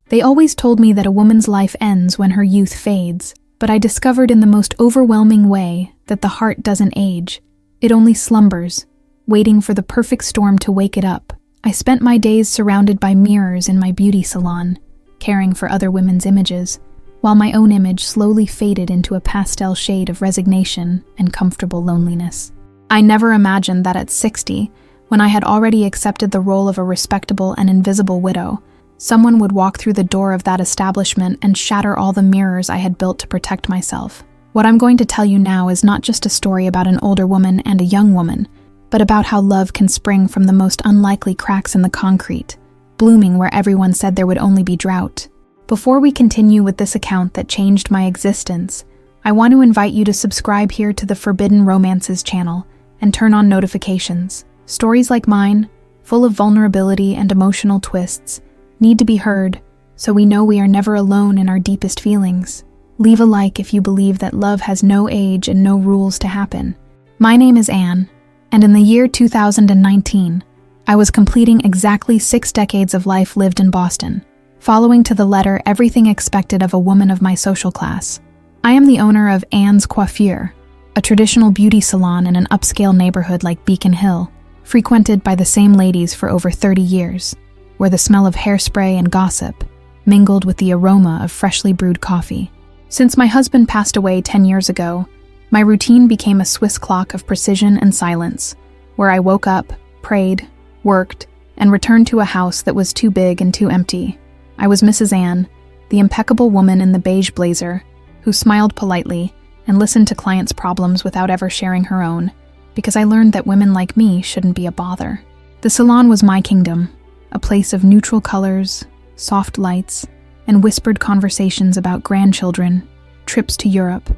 They always told me that a woman's life ends when her youth fades, but I discovered in the most overwhelming way that the heart doesn't age. It only slumbers, waiting for the perfect storm to wake it up. I spent my days surrounded by mirrors in my beauty salon, caring for other women's images, while my own image slowly faded into a pastel shade of resignation and comfortable loneliness. I never imagined that at 60, when I had already accepted the role of a respectable and invisible widow, someone would walk through the door of that establishment and shatter all the mirrors I had built to protect myself. What I'm going to tell you now is not just a story about an older woman and a young woman, but about how love can spring from the most unlikely cracks in the concrete, blooming where everyone said there would only be drought. Before we continue with this account that changed my existence, I want to invite you to subscribe here to the Forbidden Romances channel and turn on notifications. Stories like mine, full of vulnerability and emotional twists, need to be heard so we know we are never alone in our deepest feelings. Leave a like if you believe that love has no age and no rules to happen. My name is Anne, and in the year 2019, I was completing exactly 6 decades of life lived in Boston, following to the letter everything expected of a woman of my social class. I am the owner of Anne's Coiffure, a traditional beauty salon in an upscale neighborhood like Beacon Hill, frequented by the same ladies for over 30 years, where the smell of hairspray and gossip mingled with the aroma of freshly brewed coffee. Since my husband passed away 10 years ago, my routine became a Swiss clock of precision and silence, where I woke up, prayed, worked, and returned to a house that was too big and too empty. I was Mrs. Anne, the impeccable woman in the beige blazer, who smiled politely and listened to clients' problems without ever sharing her own, because I learned that women like me shouldn't be a bother. The salon was my kingdom, a place of neutral colors, soft lights, and whispered conversations about grandchildren, trips to Europe,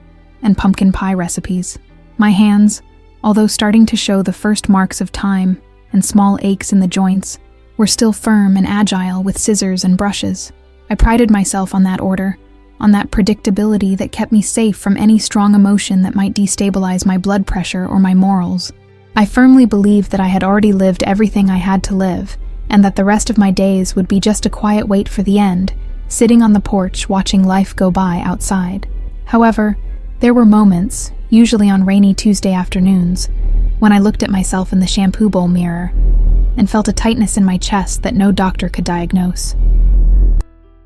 and pumpkin pie recipes. My hands, although starting to show the first marks of time and small aches in the joints, were still firm and agile with scissors and brushes. I prided myself on that order, on that predictability that kept me safe from any strong emotion that might destabilize my blood pressure or my morals. I firmly believed that I had already lived everything I had to live, and that the rest of my days would be just a quiet wait for the end, sitting on the porch watching life go by outside. However, there were moments, usually on rainy Tuesday afternoons, when I looked at myself in the shampoo bowl mirror and felt a tightness in my chest that no doctor could diagnose.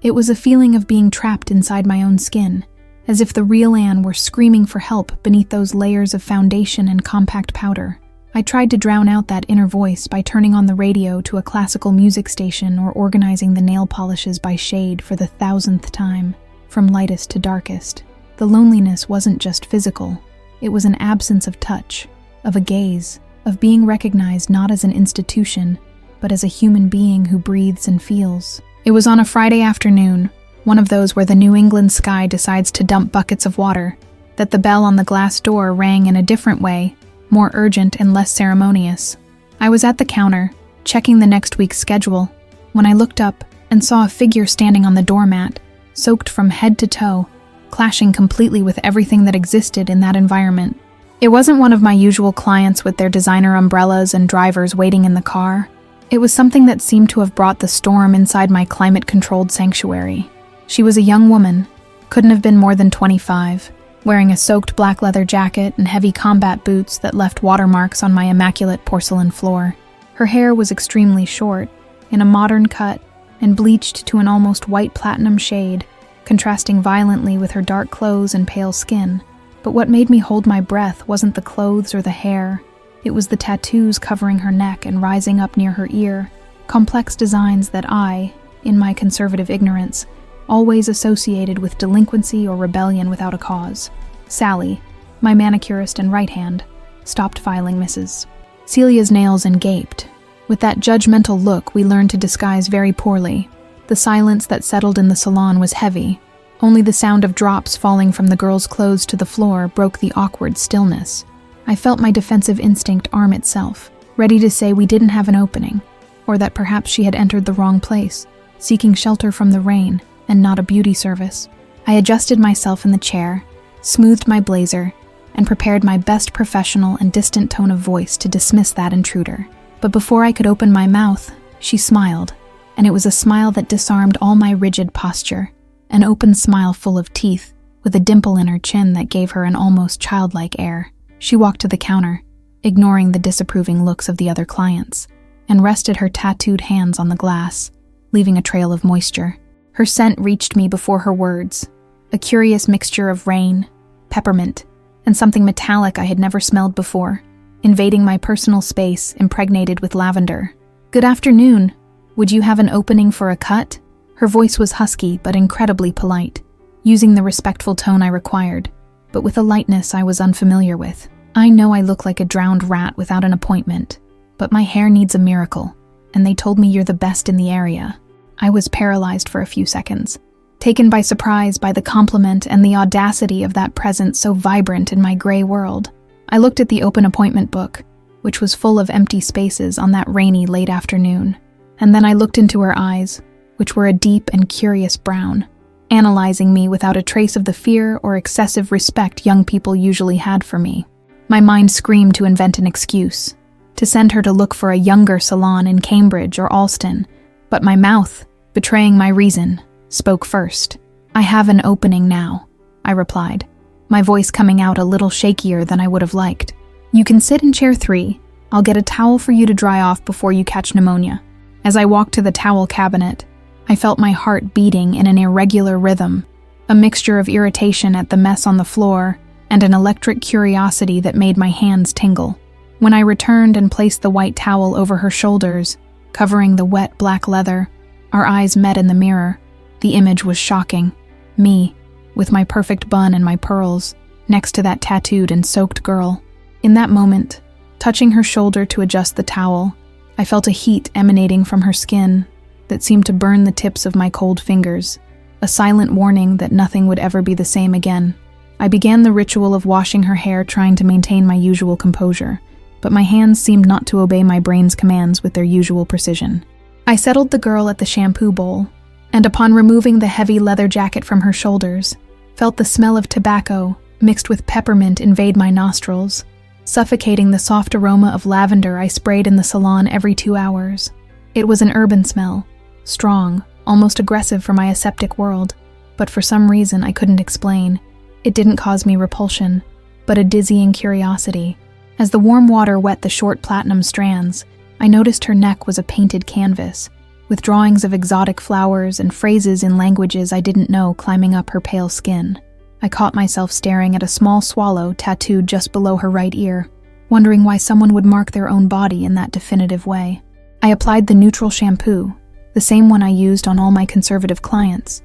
It was a feeling of being trapped inside my own skin, as if the real Anne were screaming for help beneath those layers of foundation and compact powder. I tried to drown out that inner voice by turning on the radio to a classical music station or organizing the nail polishes by shade for the 1,000th time, from lightest to darkest. The loneliness wasn't just physical. It was an absence of touch, of a gaze, of being recognized not as an institution, but as a human being who breathes and feels. It was on a Friday afternoon, one of those where the New England sky decides to dump buckets of water, that the bell on the glass door rang in a different way, more urgent and less ceremonious. I was at the counter, checking the next week's schedule, when I looked up and saw a figure standing on the doormat, soaked from head to toe, clashing completely with everything that existed in that environment. It wasn't one of my usual clients with their designer umbrellas and drivers waiting in the car. It was something that seemed to have brought the storm inside my climate-controlled sanctuary. She was a young woman, couldn't have been more than 25, wearing a soaked black leather jacket and heavy combat boots that left watermarks on my immaculate porcelain floor. Her hair was extremely short, in a modern cut, and bleached to an almost white platinum shade, contrasting violently with her dark clothes and pale skin. But what made me hold my breath wasn't the clothes or the hair. It was the tattoos covering her neck and rising up near her ear, complex designs that I, in my conservative ignorance, always associated with delinquency or rebellion without a cause. Sally, my manicurist and right hand, stopped filing Mrs. Celia's nails and gaped. With that judgmental look we learned to disguise very poorly. The silence that settled in the salon was heavy. Only the sound of drops falling from the girl's clothes to the floor broke the awkward stillness. I felt my defensive instinct arm itself, ready to say we didn't have an opening, or that perhaps she had entered the wrong place, seeking shelter from the rain, and not a beauty service. I adjusted myself in the chair, smoothed my blazer, and prepared my best professional and distant tone of voice to dismiss that intruder. But before I could open my mouth, she smiled, and it was a smile that disarmed all my rigid posture, an open smile full of teeth, with a dimple in her chin that gave her an almost childlike air. She walked to the counter, ignoring the disapproving looks of the other clients, and rested her tattooed hands on the glass, leaving a trail of moisture. Her scent reached me before her words, a curious mixture of rain, peppermint, and something metallic I had never smelled before, invading my personal space impregnated with lavender. "Good afternoon. Would you have an opening for a cut?" Her voice was husky but incredibly polite, using the respectful tone I required, but with a lightness I was unfamiliar with. "I know I look like a drowned rat without an appointment, but my hair needs a miracle, and they told me you're the best in the area." I was paralyzed for a few seconds, taken by surprise by the compliment and the audacity of that presence so vibrant in my gray world. I looked at the open appointment book, which was full of empty spaces on that rainy late afternoon, and then I looked into her eyes, which were a deep and curious brown, analyzing me without a trace of the fear or excessive respect young people usually had for me. My mind screamed to invent an excuse, to send her to look for a younger salon in Cambridge or Alston, but my mouth, betraying my reason, spoke first. "I have an opening now," I replied, my voice coming out a little shakier than I would have liked. "You can sit in chair 3. I'll get a towel for you to dry off before you catch pneumonia." As I walked to the towel cabinet, I felt my heart beating in an irregular rhythm, a mixture of irritation at the mess on the floor and an electric curiosity that made my hands tingle. When I returned and placed the white towel over her shoulders, covering the wet black leather, our eyes met in the mirror. The image was shocking. Me, with my perfect bun and my pearls, next to that tattooed and soaked girl. In that moment, touching her shoulder to adjust the towel, I felt a heat emanating from her skin that seemed to burn the tips of my cold fingers, a silent warning that nothing would ever be the same again. I began the ritual of washing her hair, trying to maintain my usual composure, but my hands seemed not to obey my brain's commands with their usual precision. I settled the girl at the shampoo bowl, and upon removing the heavy leather jacket from her shoulders, felt the smell of tobacco mixed with peppermint invade my nostrils, suffocating the soft aroma of lavender I sprayed in the salon every 2 hours. It was an urban smell, strong, almost aggressive for my aseptic world, but for some reason I couldn't explain. It didn't cause me repulsion, but a dizzying curiosity. As the warm water wet the short platinum strands, I noticed her neck was a painted canvas, with drawings of exotic flowers and phrases in languages I didn't know climbing up her pale skin. I caught myself staring at a small swallow tattooed just below her right ear, wondering why someone would mark their own body in that definitive way. I applied the neutral shampoo, the same one I used on all my conservative clients,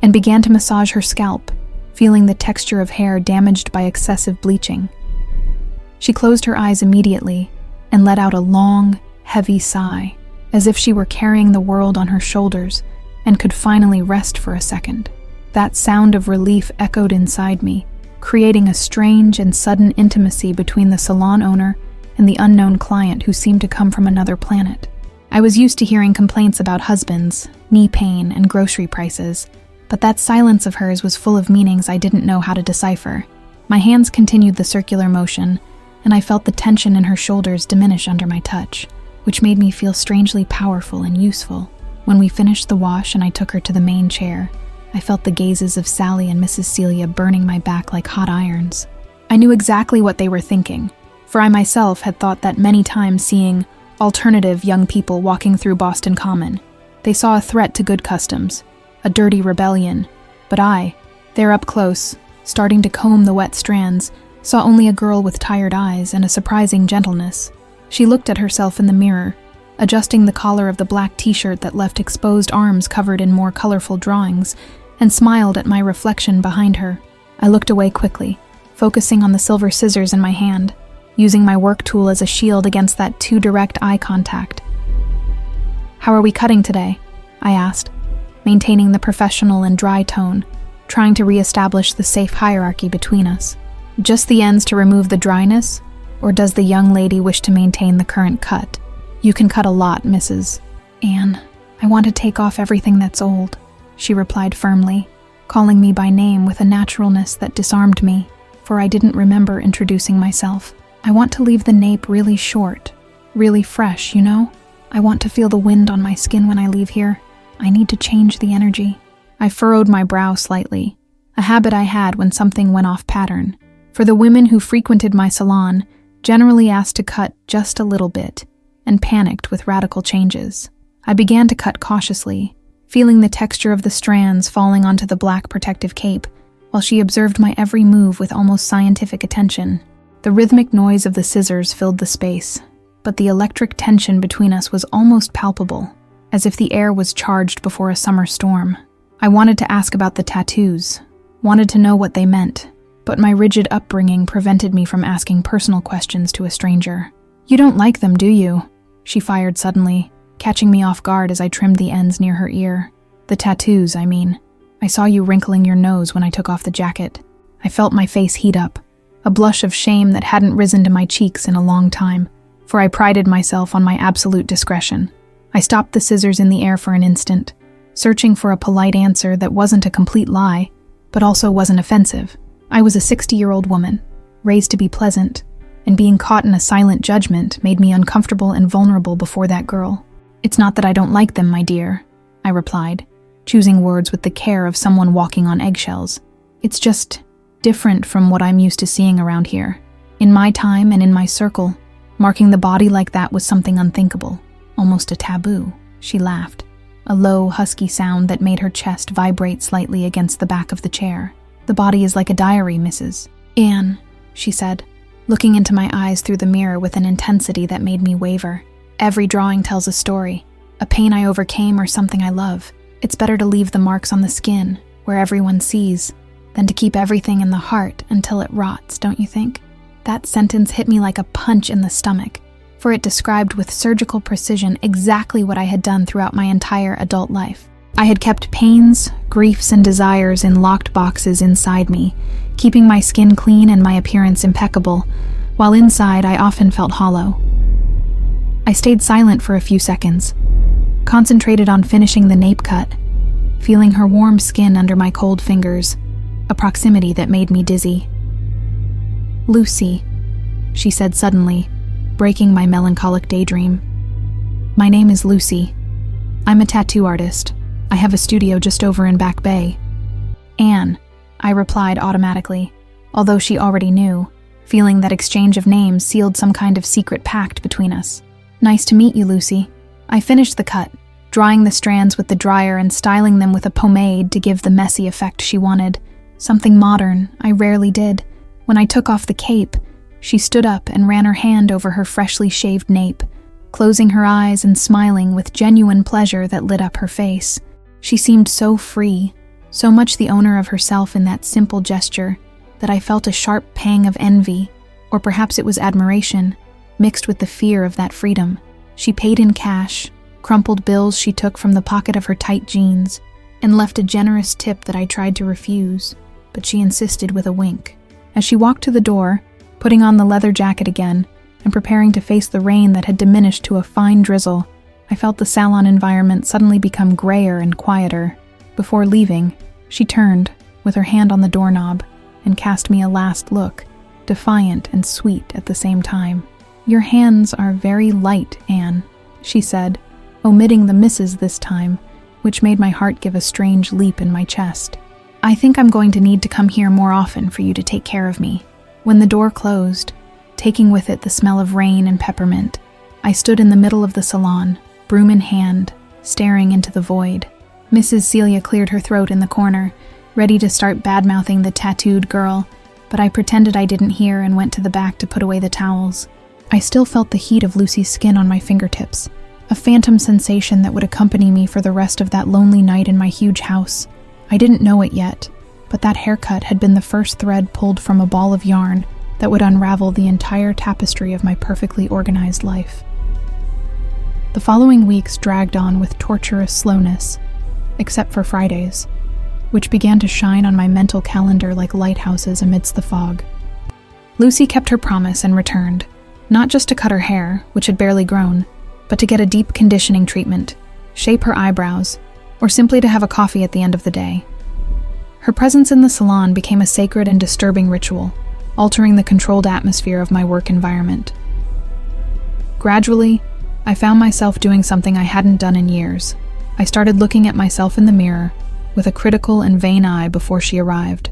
and began to massage her scalp, feeling the texture of hair damaged by excessive bleaching. She closed her eyes immediately and let out a long, heavy sigh, as if she were carrying the world on her shoulders and could finally rest for a second. That sound of relief echoed inside me, creating a strange and sudden intimacy between the salon owner and the unknown client who seemed to come from another planet. I was used to hearing complaints about husbands, knee pain, and grocery prices, but that silence of hers was full of meanings I didn't know how to decipher. My hands continued the circular motion, and I felt the tension in her shoulders diminish under my touch, which made me feel strangely powerful and useful. When we finished the wash and I took her to the main chair, I felt the gazes of Sally and Mrs. Celia burning my back like hot irons. I knew exactly what they were thinking, for I myself had thought that many times, seeing alternative young people walking through Boston Common. They saw a threat to good customs, a dirty rebellion, but I, there up close, starting to comb the wet strands, saw only a girl with tired eyes and a surprising gentleness. She looked at herself in the mirror, adjusting the collar of the black t-shirt that left exposed arms covered in more colorful drawings, and smiled at my reflection behind her. I looked away quickly, focusing on the silver scissors in my hand, using my work tool as a shield against that too direct eye contact. "How are we cutting today?" I asked, maintaining the professional and dry tone, trying to re-establish the safe hierarchy between us. "Just the ends to remove the dryness, or does the young lady wish to maintain the current cut?" "You can cut a lot, Mrs. Anne. I want to take off everything that's old," she replied firmly, calling me by name with a naturalness that disarmed me, for I didn't remember introducing myself. "I want to leave the nape really short, really fresh, you know?" I want to feel the wind on my skin when I leave here. I need to change the energy. I furrowed my brow slightly, a habit I had when something went off pattern. For the women who frequented my salon, generally asked to cut just a little bit, and panicked with radical changes. I began to cut cautiously, feeling the texture of the strands falling onto the black protective cape, while she observed my every move with almost scientific attention. The rhythmic noise of the scissors filled the space, but the electric tension between us was almost palpable, as if the air was charged before a summer storm. I wanted to ask about the tattoos, wanted to know what they meant, but my rigid upbringing prevented me from asking personal questions to a stranger. "You don't like them, do you?" she fired suddenly, catching me off guard as I trimmed the ends near her ear. "The tattoos, I mean. I saw you wrinkling your nose when I took off the jacket." I felt my face heat up, a blush of shame that hadn't risen to my cheeks in a long time, for I prided myself on my absolute discretion. I stopped the scissors in the air for an instant, searching for a polite answer that wasn't a complete lie, but also wasn't offensive. I was a 60-year-old woman, raised to be pleasant, and being caught in a silent judgment made me uncomfortable and vulnerable before that girl. "It's not that I don't like them, my dear," I replied, choosing words with the care of someone walking on eggshells. "It's just different from what I'm used to seeing around here. In my time and in my circle, marking the body like that was something unthinkable, almost a taboo." She laughed, a low, husky sound that made her chest vibrate slightly against the back of the chair. "The body is like a diary, Mrs. Anne," she said, looking into my eyes through the mirror with an intensity that made me waver. "Every drawing tells a story, a pain I overcame or something I love. It's better to leave the marks on the skin, where everyone sees, than to keep everything in the heart until it rots, don't you think?" That sentence hit me like a punch in the stomach, for it described with surgical precision exactly what I had done throughout my entire adult life. I had kept pains, griefs, and desires in locked boxes inside me, keeping my skin clean and my appearance impeccable, while inside I often felt hollow. I stayed silent for a few seconds, concentrated on finishing the nape cut, feeling her warm skin under my cold fingers, a proximity that made me dizzy. "Lucy," she said suddenly, breaking my melancholic daydream. "My name is Lucy. I'm a tattoo artist. I have a studio just over in Back Bay." "Anne," I replied automatically, although she already knew, feeling that exchange of names sealed some kind of secret pact between us. "Nice to meet you, Lucy." I finished the cut, drying the strands with the dryer and styling them with a pomade to give the messy effect she wanted. Something modern I rarely did. When I took off the cape, she stood up and ran her hand over her freshly shaved nape, closing her eyes and smiling with genuine pleasure that lit up her face. She seemed so free, so much the owner of herself in that simple gesture, that I felt a sharp pang of envy, or perhaps it was admiration, mixed with the fear of that freedom. She paid in cash, crumpled bills she took from the pocket of her tight jeans, and left a generous tip that I tried to refuse, but she insisted with a wink. As she walked to the door, putting on the leather jacket again, and preparing to face the rain that had diminished to a fine drizzle, I felt the salon environment suddenly become grayer and quieter. Before leaving, she turned, with her hand on the doorknob, and cast me a last look, defiant and sweet at the same time. "Your hands are very light, Anne," she said, omitting the Mrs. this time, which made my heart give a strange leap in my chest. "I think I'm going to need to come here more often for you to take care of me." When the door closed, taking with it the smell of rain and peppermint, I stood in the middle of the salon, broom in hand, staring into the void. Mrs. Celia cleared her throat in the corner, ready to start bad-mouthing the tattooed girl, but I pretended I didn't hear and went to the back to put away the towels. I still felt the heat of Lucy's skin on my fingertips, a phantom sensation that would accompany me for the rest of that lonely night in my huge house. I didn't know it yet, but that haircut had been the first thread pulled from a ball of yarn that would unravel the entire tapestry of my perfectly organized life. The following weeks dragged on with torturous slowness, except for Fridays, which began to shine on my mental calendar like lighthouses amidst the fog. Lucy kept her promise and returned, not just to cut her hair, which had barely grown, but to get a deep conditioning treatment, shape her eyebrows, or simply to have a coffee at the end of the day. Her presence in the salon became a sacred and disturbing ritual, altering the controlled atmosphere of my work environment. Gradually, I found myself doing something I hadn't done in years. I started looking at myself in the mirror with a critical and vain eye before she arrived.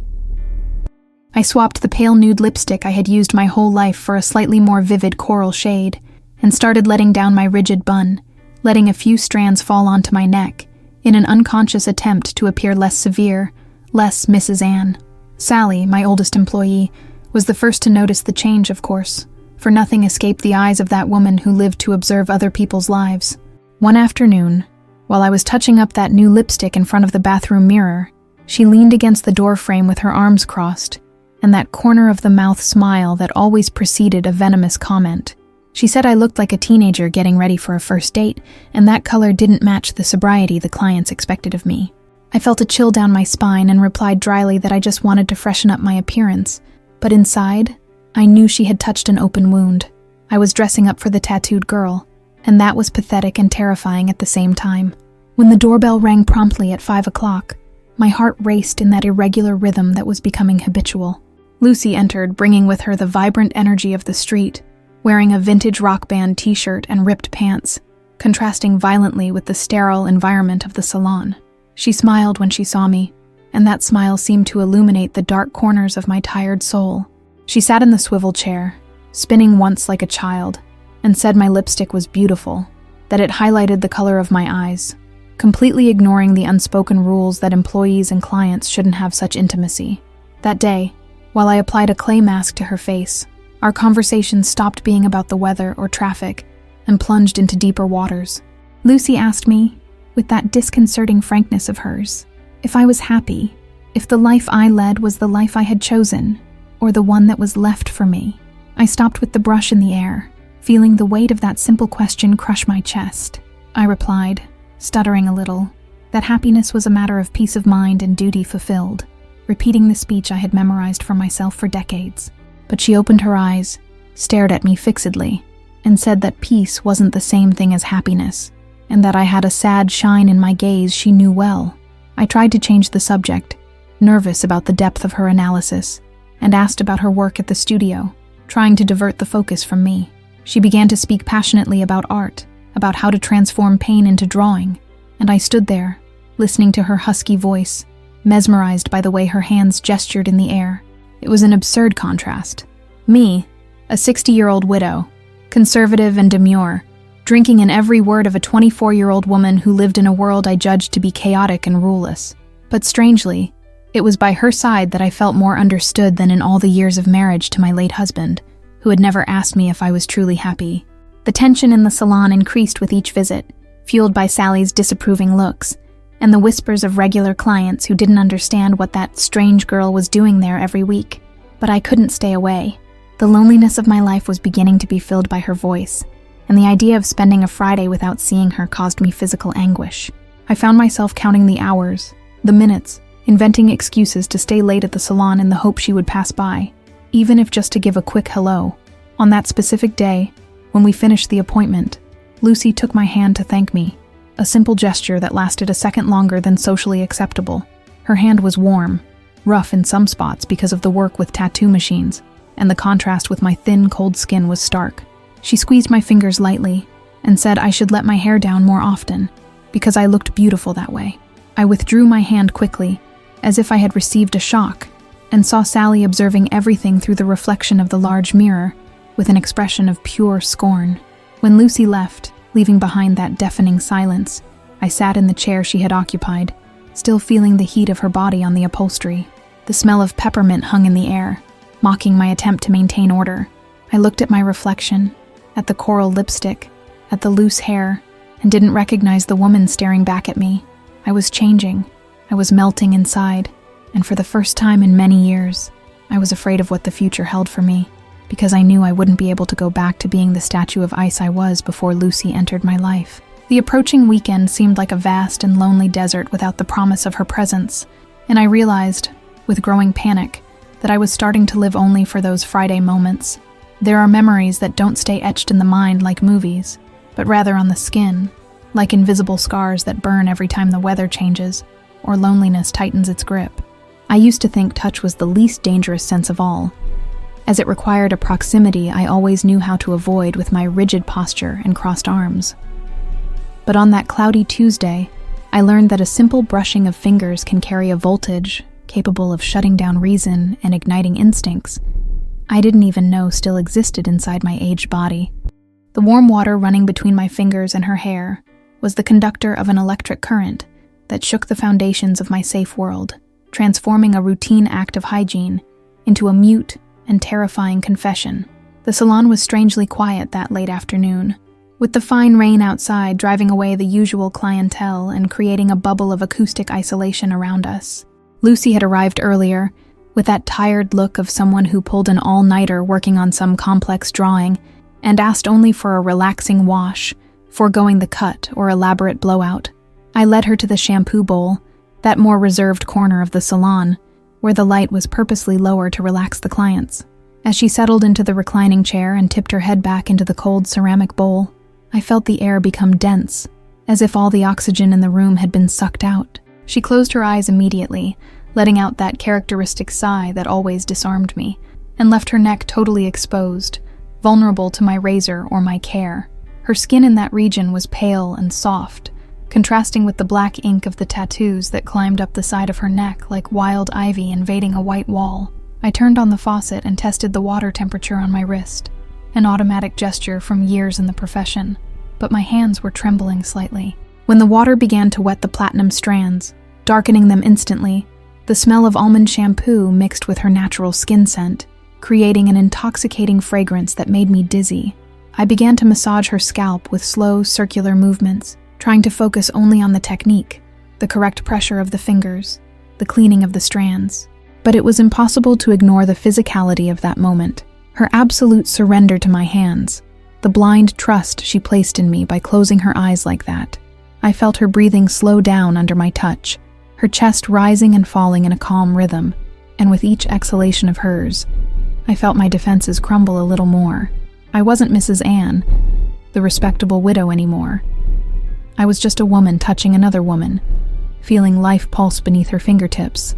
I swapped the pale nude lipstick I had used my whole life for a slightly more vivid coral shade and started letting down my rigid bun, letting a few strands fall onto my neck in an unconscious attempt to appear less severe, less Mrs. Anne. Sally, my oldest employee, was the first to notice the change, of course, for nothing escaped the eyes of that woman who lived to observe other people's lives. One afternoon, while I was touching up that new lipstick in front of the bathroom mirror, she leaned against the door frame with her arms crossed, and that corner-of-the-mouth smile that always preceded a venomous comment. She said I looked like a teenager getting ready for a first date, and that color didn't match the sobriety the clients expected of me. I felt a chill down my spine and replied dryly that I just wanted to freshen up my appearance, but inside, I knew she had touched an open wound. I was dressing up for the tattooed girl, and that was pathetic and terrifying at the same time. When the doorbell rang promptly at 5 o'clock, my heart raced in that irregular rhythm that was becoming habitual. Lucy entered, bringing with her the vibrant energy of the street, wearing a vintage rock band t-shirt and ripped pants, contrasting violently with the sterile environment of the salon. She smiled when she saw me, and that smile seemed to illuminate the dark corners of my tired soul. She sat in the swivel chair, spinning once like a child, and said my lipstick was beautiful, that it highlighted the color of my eyes, completely ignoring the unspoken rules that employees and clients shouldn't have such intimacy. That day, while I applied a clay mask to her face, our conversation stopped being about the weather or traffic and plunged into deeper waters. Lucy asked me, with that disconcerting frankness of hers, if I was happy, if the life I led was the life I had chosen, or the one that was left for me. I stopped with the brush in the air, feeling the weight of that simple question crush my chest. I replied, stuttering a little, that happiness was a matter of peace of mind and duty fulfilled, repeating the speech I had memorized for myself for decades. But she opened her eyes, stared at me fixedly, and said that peace wasn't the same thing as happiness, and that I had a sad shine in my gaze she knew well. I tried to change the subject, nervous about the depth of her analysis, and asked about her work at the studio, trying to divert the focus from me. She began to speak passionately about art, about how to transform pain into drawing, and I stood there, listening to her husky voice, mesmerized by the way her hands gestured in the air. It was an absurd contrast. Me, a 60-year-old widow, conservative and demure, drinking in every word of a 24-year-old woman who lived in a world I judged to be chaotic and ruleless. But strangely, it was by her side that I felt more understood than in all the years of marriage to my late husband, who had never asked me if I was truly happy. The tension in the salon increased with each visit, fueled by Sally's disapproving looks, and the whispers of regular clients who didn't understand what that strange girl was doing there every week. But I couldn't stay away. The loneliness of my life was beginning to be filled by her voice, and the idea of spending a Friday without seeing her caused me physical anguish. I found myself counting the hours, the minutes, inventing excuses to stay late at the salon in the hope she would pass by, even if just to give a quick hello. On that specific day, when we finished the appointment, Lucy took my hand to thank me, a simple gesture that lasted a second longer than socially acceptable. Her hand was warm, rough in some spots because of the work with tattoo machines, and the contrast with my thin, cold skin was stark. She squeezed my fingers lightly and said I should let my hair down more often, because I looked beautiful that way. I withdrew my hand quickly, as if I had received a shock, and saw Sally observing everything through the reflection of the large mirror, with an expression of pure scorn. When Lucy left, leaving behind that deafening silence, I sat in the chair she had occupied, still feeling the heat of her body on the upholstery. The smell of peppermint hung in the air, mocking my attempt to maintain order. I looked at my reflection, at the coral lipstick, at the loose hair, and didn't recognize the woman staring back at me. I was changing. I was melting inside, and for the first time in many years, I was afraid of what the future held for me, because I knew I wouldn't be able to go back to being the statue of ice I was before Lucy entered my life. The approaching weekend seemed like a vast and lonely desert without the promise of her presence, and I realized, with growing panic, that I was starting to live only for those Friday moments. There are memories that don't stay etched in the mind like movies, but rather on the skin, like invisible scars that burn every time the weather changes, or loneliness tightens its grip. I used to think touch was the least dangerous sense of all, As it required a proximity I always knew how to avoid with my rigid posture and crossed arms. But on that cloudy Tuesday, I learned that a simple brushing of fingers can carry a voltage capable of shutting down reason and igniting instincts I didn't even know still existed inside my aged body. The warm water running between my fingers and her hair was the conductor of an electric current that shook the foundations of my safe world, transforming a routine act of hygiene into a mute and terrifying confession. The salon was strangely quiet that late afternoon, with the fine rain outside driving away the usual clientele and creating a bubble of acoustic isolation around us. Lucy had arrived earlier, with that tired look of someone who pulled an all-nighter working on some complex drawing and asked only for a relaxing wash, foregoing the cut or elaborate blowout. I led her to the shampoo bowl, that more reserved corner of the salon, where the light was purposely lower to relax the clients. As she settled into the reclining chair and tipped her head back into the cold ceramic bowl, I felt the air become dense, as if all the oxygen in the room had been sucked out. She closed her eyes immediately, letting out that characteristic sigh that always disarmed me, and left her neck totally exposed, vulnerable to my razor or my care. Her skin in that region was pale and soft, contrasting with the black ink of the tattoos that climbed up the side of her neck like wild ivy invading a white wall. I turned on the faucet and tested the water temperature on my wrist, an automatic gesture from years in the profession, but my hands were trembling slightly. When the water began to wet the platinum strands, darkening them instantly, the smell of almond shampoo mixed with her natural skin scent, creating an intoxicating fragrance that made me dizzy. I began to massage her scalp with slow, circular movements, trying to focus only on the technique, the correct pressure of the fingers, the cleaning of the strands. But it was impossible to ignore the physicality of that moment, her absolute surrender to my hands, the blind trust she placed in me by closing her eyes like that. I felt her breathing slow down under my touch, her chest rising and falling in a calm rhythm, and with each exhalation of hers, I felt my defenses crumble a little more. I wasn't Mrs. Anne, the respectable widow anymore. I was just a woman touching another woman, feeling life pulse beneath her fingertips.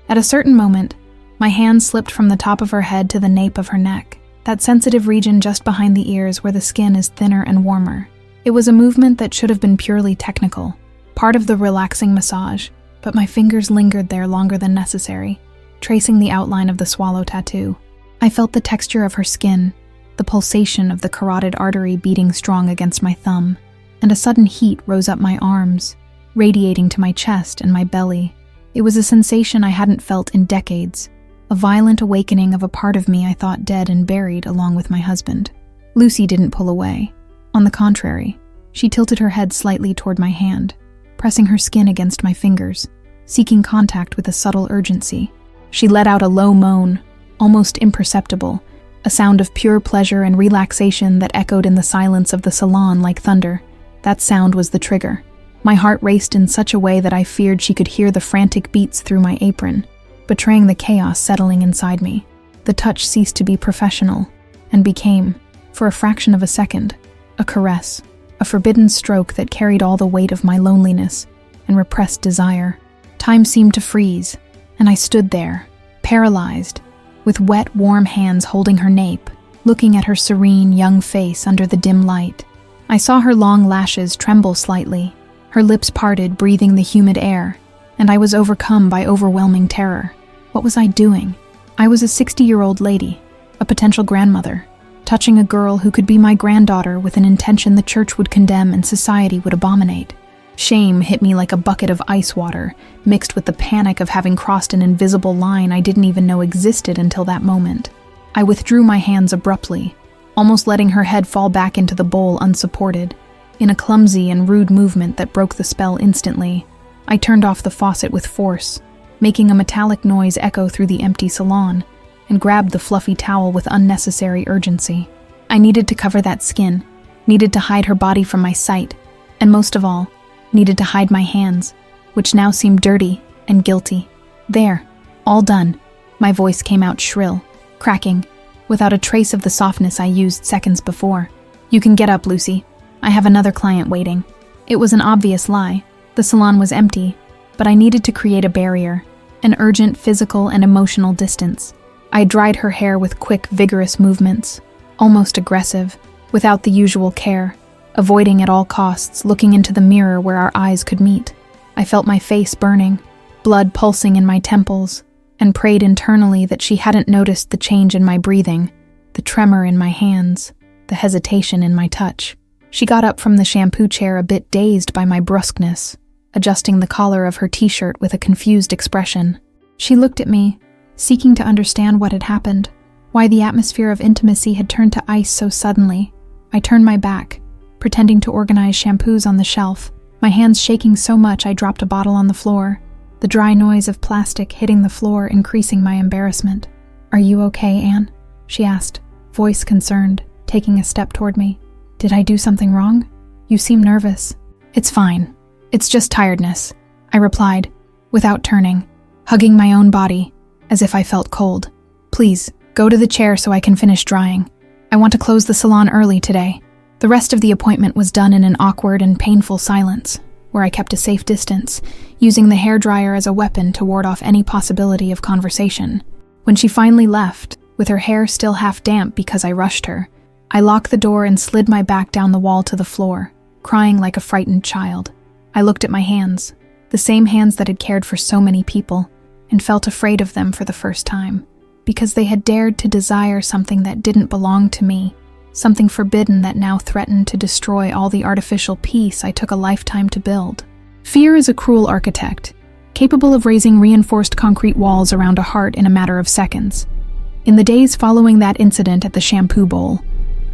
At a certain moment, my hand slipped from the top of her head to the nape of her neck, that sensitive region just behind the ears where the skin is thinner and warmer. It was a movement that should have been purely technical, part of the relaxing massage, but my fingers lingered there longer than necessary, tracing the outline of the swallow tattoo. I felt the texture of her skin, the pulsation of the carotid artery beating strong against my thumb, and a sudden heat rose up my arms, radiating to my chest and my belly. It was a sensation I hadn't felt in decades, a violent awakening of a part of me I thought dead and buried along with my husband. Lucy didn't pull away. On the contrary, she tilted her head slightly toward my hand, pressing her skin against my fingers, seeking contact with a subtle urgency. She let out a low moan, almost imperceptible, a sound of pure pleasure and relaxation that echoed in the silence of the salon like thunder. That sound was the trigger. My heart raced in such a way that I feared she could hear the frantic beats through my apron, betraying the chaos settling inside me. The touch ceased to be professional and became, for a fraction of a second, a caress, a forbidden stroke that carried all the weight of my loneliness and repressed desire. Time seemed to freeze, and I stood there, paralyzed, with wet, warm hands holding her nape, looking at her serene, young face under the dim light. I saw her long lashes tremble slightly, her lips parted, breathing the humid air, and I was overcome by overwhelming terror. What was I doing? I was a 60-year-old lady, a potential grandmother, touching a girl who could be my granddaughter with an intention the church would condemn and society would abominate. Shame hit me like a bucket of ice water, mixed with the panic of having crossed an invisible line I didn't even know existed until that moment. I withdrew my hands abruptly, almost letting her head fall back into the bowl unsupported. In a clumsy and rude movement that broke the spell instantly, I turned off the faucet with force, making a metallic noise echo through the empty salon, and grabbed the fluffy towel with unnecessary urgency. I needed to cover that skin, needed to hide her body from my sight, and most of all, needed to hide my hands, which now seemed dirty and guilty. There, all done. My voice came out shrill, cracking, without a trace of the softness I used seconds before. "You can get up, Lucy. I have another client waiting." It was an obvious lie. The salon was empty, but I needed to create a barrier, an urgent physical and emotional distance. I dried her hair with quick, vigorous movements, almost aggressive, without the usual care, avoiding at all costs looking into the mirror where our eyes could meet. I felt my face burning, blood pulsing in my temples, and prayed internally that she hadn't noticed the change in my breathing, the tremor in my hands, the hesitation in my touch. She got up from the shampoo chair a bit dazed by my brusqueness, adjusting the collar of her t-shirt with a confused expression. She looked at me, seeking to understand what had happened, why the atmosphere of intimacy had turned to ice so suddenly. I turned my back, pretending to organize shampoos on the shelf, my hands shaking so much I dropped a bottle on the floor, the dry noise of plastic hitting the floor increasing my embarrassment. "Are you okay, Anne?" she asked, voice concerned, taking a step toward me. "Did I do something wrong? You seem nervous." "It's fine. It's just tiredness," I replied, without turning, hugging my own body, as if I felt cold. "Please, go to the chair so I can finish drying. I want to close the salon early today." The rest of the appointment was done in an awkward and painful silence, where I kept a safe distance, using the hairdryer as a weapon to ward off any possibility of conversation. When she finally left, with her hair still half damp because I rushed her, I locked the door and slid my back down the wall to the floor, crying like a frightened child. I looked at my hands, the same hands that had cared for so many people, and felt afraid of them for the first time, because they had dared to desire something that didn't belong to me, something forbidden that now threatened to destroy all the artificial peace I took a lifetime to build. Fear is a cruel architect, capable of raising reinforced concrete walls around a heart in a matter of seconds. In the days following that incident at the shampoo bowl,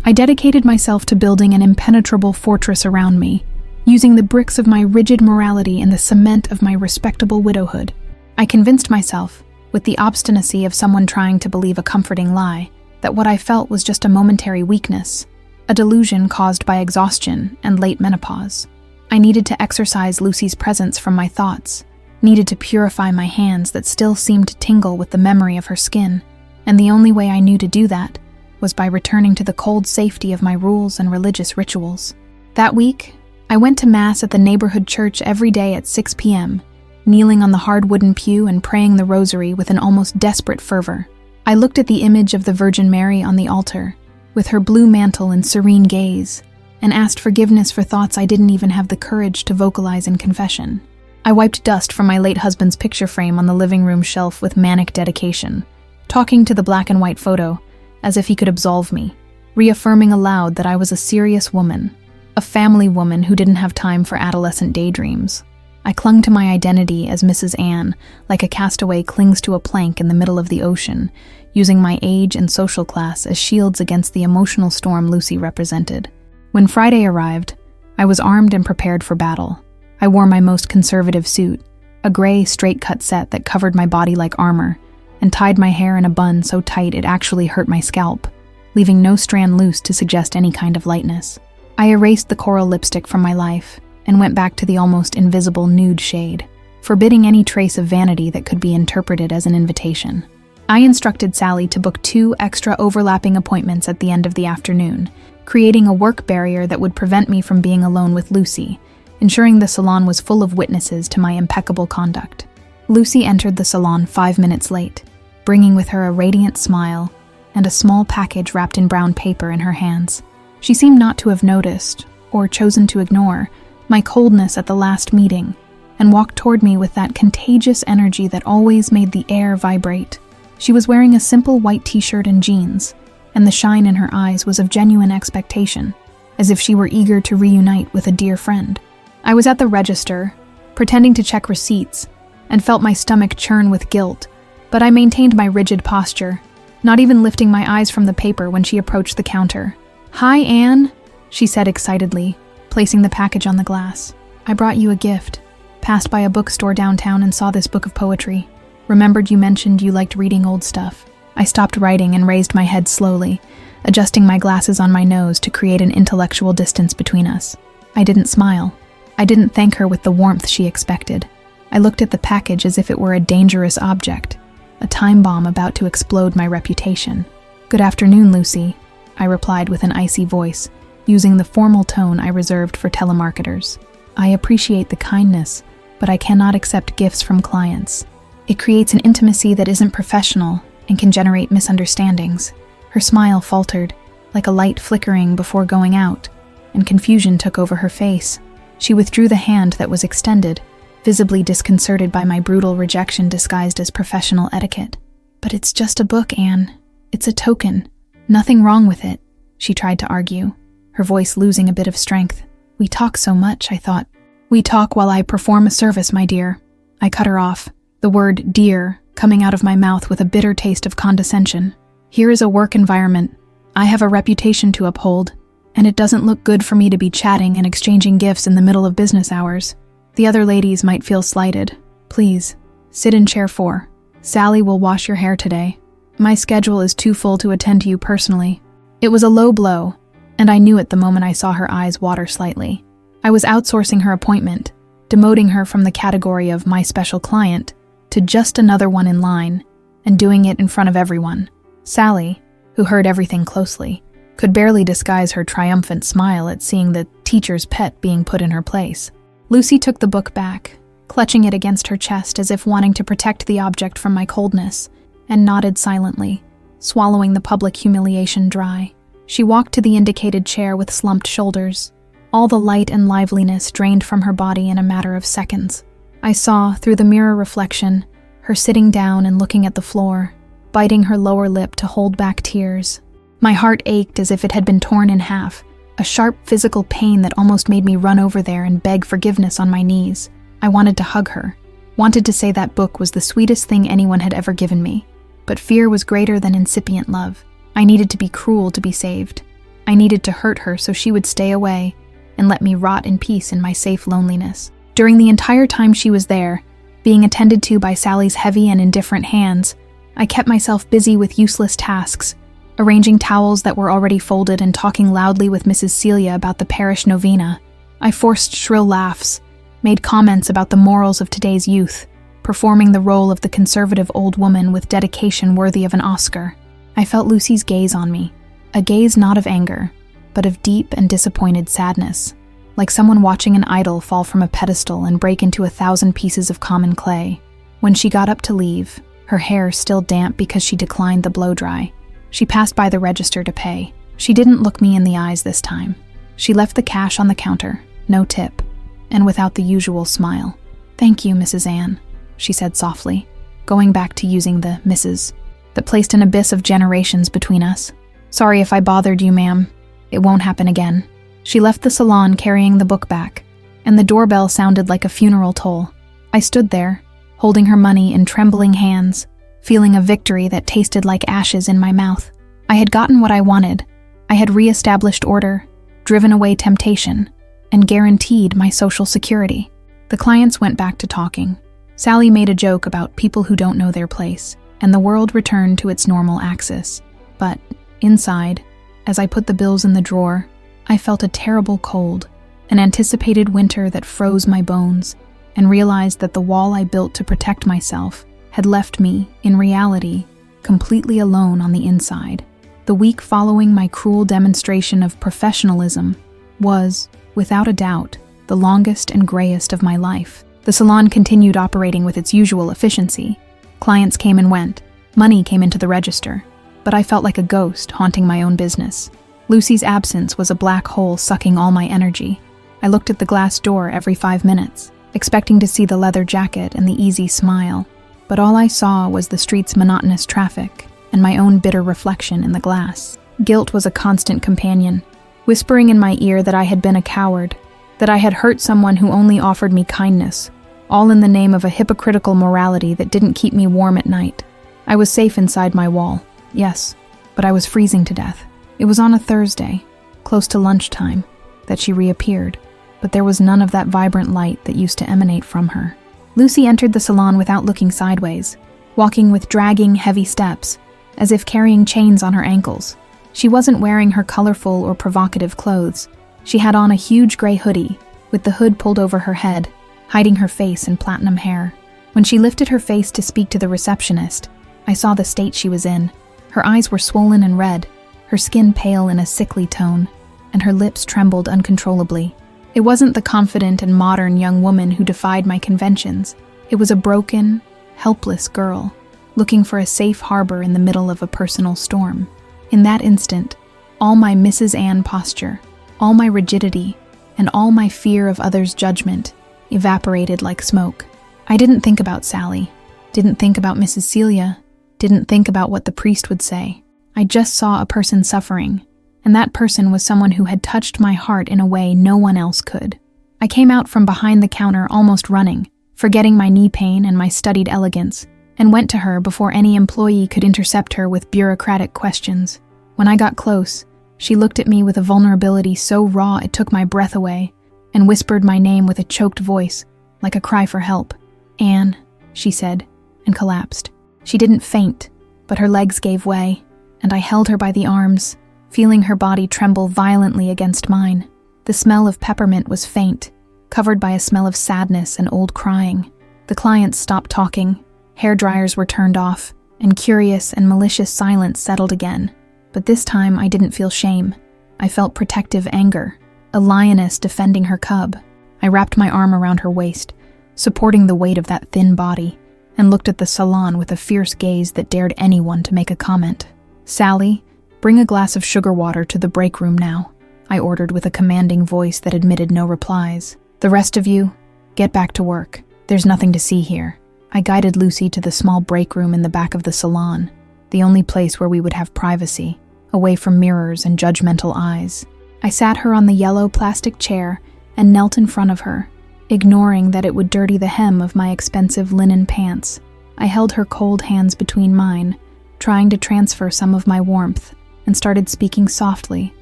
I dedicated myself to building an impenetrable fortress around me, using the bricks of my rigid morality and the cement of my respectable widowhood. I convinced myself, with the obstinacy of someone trying to believe a comforting lie, that what I felt was just a momentary weakness, a delusion caused by exhaustion and late menopause. I needed to exorcise Lucy's presence from my thoughts, needed to purify my hands that still seemed to tingle with the memory of her skin, and the only way I knew to do that was by returning to the cold safety of my rules and religious rituals. That week, I went to Mass at the neighborhood church every day at 6 p.m., kneeling on the hard wooden pew and praying the rosary with an almost desperate fervor. I looked at the image of the Virgin Mary on the altar, with her blue mantle and serene gaze, and asked forgiveness for thoughts I didn't even have the courage to vocalize in confession. I wiped dust from my late husband's picture frame on the living room shelf with manic dedication, talking to the black and white photo as if he could absolve me, reaffirming aloud that I was a serious woman, a family woman who didn't have time for adolescent daydreams. I clung to my identity as Mrs. Anne, like a castaway clings to a plank in the middle of the ocean, using my age and social class as shields against the emotional storm Lucy represented. When Friday arrived, I was armed and prepared for battle. I wore my most conservative suit, a gray, straight-cut set that covered my body like armor, and tied my hair in a bun so tight it actually hurt my scalp, leaving no strand loose to suggest any kind of lightness. I erased the coral lipstick from my life and went back to the almost invisible nude shade, forbidding any trace of vanity that could be interpreted as an invitation. I instructed Sally to book 2 extra overlapping appointments at the end of the afternoon, creating a work barrier that would prevent me from being alone with Lucy, ensuring the salon was full of witnesses to my impeccable conduct. Lucy entered the salon 5 minutes late, bringing with her a radiant smile and a small package wrapped in brown paper in her hands. She seemed not to have noticed, or chosen to ignore, my coldness at the last meeting, and walked toward me with that contagious energy that always made the air vibrate. She was wearing a simple white t-shirt and jeans, and the shine in her eyes was of genuine expectation, as if she were eager to reunite with a dear friend. I was at the register, pretending to check receipts, and felt my stomach churn with guilt, but I maintained my rigid posture, not even lifting my eyes from the paper when she approached the counter. "Hi, Anne," she said excitedly, placing the package on the glass. "I brought you a gift. Passed by a bookstore downtown and saw this book of poetry. Remembered you mentioned you liked reading old stuff." I stopped writing and raised my head slowly, adjusting my glasses on my nose to create an intellectual distance between us. I didn't smile. I didn't thank her with the warmth she expected. I looked at the package as if it were a dangerous object, a time bomb about to explode my reputation. "Good afternoon, Lucy," I replied with an icy voice, using the formal tone I reserved for telemarketers. "I appreciate the kindness, but I cannot accept gifts from clients. It creates an intimacy that isn't professional and can generate misunderstandings. Her smile faltered, like a light flickering before going out, and confusion took over her face. She withdrew the hand that was extended, visibly disconcerted by my brutal rejection disguised as professional etiquette. "But it's just a book, Anne. It's a token. Nothing wrong with it," she tried to argue, her voice losing a bit of strength. "We talk so much," I thought. "We talk while I perform a service, my dear." I cut her off, the word dear coming out of my mouth with a bitter taste of condescension. "Here is a work environment. I have a reputation to uphold, and it doesn't look good for me to be chatting and exchanging gifts in the middle of business hours. The other ladies might feel slighted. Please, sit in chair 4. Sally will wash your hair today. My schedule is too full to attend to you personally." It was a low blow, and I knew it the moment I saw her eyes water slightly. I was outsourcing her appointment, demoting her from the category of my special client to just another one in line, and doing it in front of everyone. Sally, who heard everything closely, could barely disguise her triumphant smile at seeing the teacher's pet being put in her place. Lucy took the book back, clutching it against her chest as if wanting to protect the object from my coldness, and nodded silently, swallowing the public humiliation dry. She walked to the indicated chair with slumped shoulders. All the light and liveliness drained from her body in a matter of seconds. I saw, through the mirror reflection, her sitting down and looking at the floor, biting her lower lip to hold back tears. My heart ached as if it had been torn in half, a sharp physical pain that almost made me run over there and beg forgiveness on my knees. I wanted to hug her, wanted to say that book was the sweetest thing anyone had ever given me. But fear was greater than incipient love. I needed to be cruel to be saved. I needed to hurt her so she would stay away and let me rot in peace in my safe loneliness. During the entire time she was there, being attended to by Sally's heavy and indifferent hands, I kept myself busy with useless tasks, arranging towels that were already folded and talking loudly with Mrs. Celia about the parish novena. I forced shrill laughs, made comments about the morals of today's youth, performing the role of the conservative old woman with dedication worthy of an Oscar. I felt Lucy's gaze on me, a gaze not of anger, but of deep and disappointed sadness, like someone watching an idol fall from a pedestal and break into 1,000 pieces of common clay. When she got up to leave, her hair still damp because she declined the blow-dry, she passed by the register to pay. She didn't look me in the eyes this time. She left the cash on the counter, no tip, and without the usual smile. "Thank you, Mrs. Anne," she said softly, going back to using the Mrs. that placed an abyss of generations between us. "Sorry if I bothered you, ma'am. It won't happen again." She left the salon carrying the book back, and the doorbell sounded like a funeral toll. I stood there, holding her money in trembling hands, feeling a victory that tasted like ashes in my mouth. I had gotten what I wanted. I had re-established order, driven away temptation, and guaranteed my social security. The clients went back to talking. Sally made a joke about people who don't know their place, and the world returned to its normal axis. But inside, as I put the bills in the drawer, I felt a terrible cold, an anticipated winter that froze my bones, and realized that the wall I built to protect myself had left me, in reality, completely alone on the inside. The week following my cruel demonstration of professionalism was, without a doubt, the longest and grayest of my life. The salon continued operating with its usual efficiency. Clients came and went. Money came into the register. But I felt like a ghost haunting my own business. Lucy's absence was a black hole sucking all my energy. I looked at the glass door every 5 minutes, expecting to see the leather jacket and the easy smile. But all I saw was the street's monotonous traffic and my own bitter reflection in the glass. Guilt was a constant companion, whispering in my ear that I had been a coward, that I had hurt someone who only offered me kindness, all in the name of a hypocritical morality that didn't keep me warm at night. I was safe inside my wall, yes, but I was freezing to death. It was on a Thursday, close to lunchtime, that she reappeared, but there was none of that vibrant light that used to emanate from her. Lucy entered the salon without looking sideways, walking with dragging, heavy steps, as if carrying chains on her ankles. She wasn't wearing her colorful or provocative clothes. She had on a huge gray hoodie, with the hood pulled over her head, hiding her face in platinum hair. When she lifted her face to speak to the receptionist, I saw the state she was in. Her eyes were swollen and red, her skin pale in a sickly tone, and her lips trembled uncontrollably. It wasn't the confident and modern young woman who defied my conventions. It was a broken, helpless girl. looking for a safe harbor in the middle of a personal storm. In that instant, all my Mrs. Anne posture, all my rigidity, and all my fear of others' judgment evaporated like smoke. I didn't think about Sally, didn't think about Mrs. Celia, didn't think about what the priest would say. I just saw a person suffering, and that person was someone who had touched my heart in a way no one else could. I came out from behind the counter almost running, forgetting my knee pain and my studied elegance, and went to her before any employee could intercept her with bureaucratic questions. When I got close, she looked at me with a vulnerability so raw it took my breath away, and whispered my name with a choked voice, like a cry for help. "Anne," she said, and collapsed. She didn't faint, but her legs gave way, and I held her by the arms, feeling her body tremble violently against mine. The smell of peppermint was faint, covered by a smell of sadness and old crying. The clients stopped talking, hair dryers were turned off, and curious and malicious silence settled again. But this time I didn't feel shame. I felt protective anger, a lioness defending her cub. I wrapped my arm around her waist, supporting the weight of that thin body, and looked at the salon with a fierce gaze that dared anyone to make a comment. "Sally, bring a glass of sugar water to the break room now," I ordered with a commanding voice that admitted no replies. "The rest of you, get back to work. There's nothing to see here." I guided Lucy to the small break room in the back of the salon, the only place where we would have privacy, away from mirrors and judgmental eyes. I sat her on the yellow plastic chair and knelt in front of her, ignoring that it would dirty the hem of my expensive linen pants. I held her cold hands between mine, trying to transfer some of my warmth, and started speaking softly,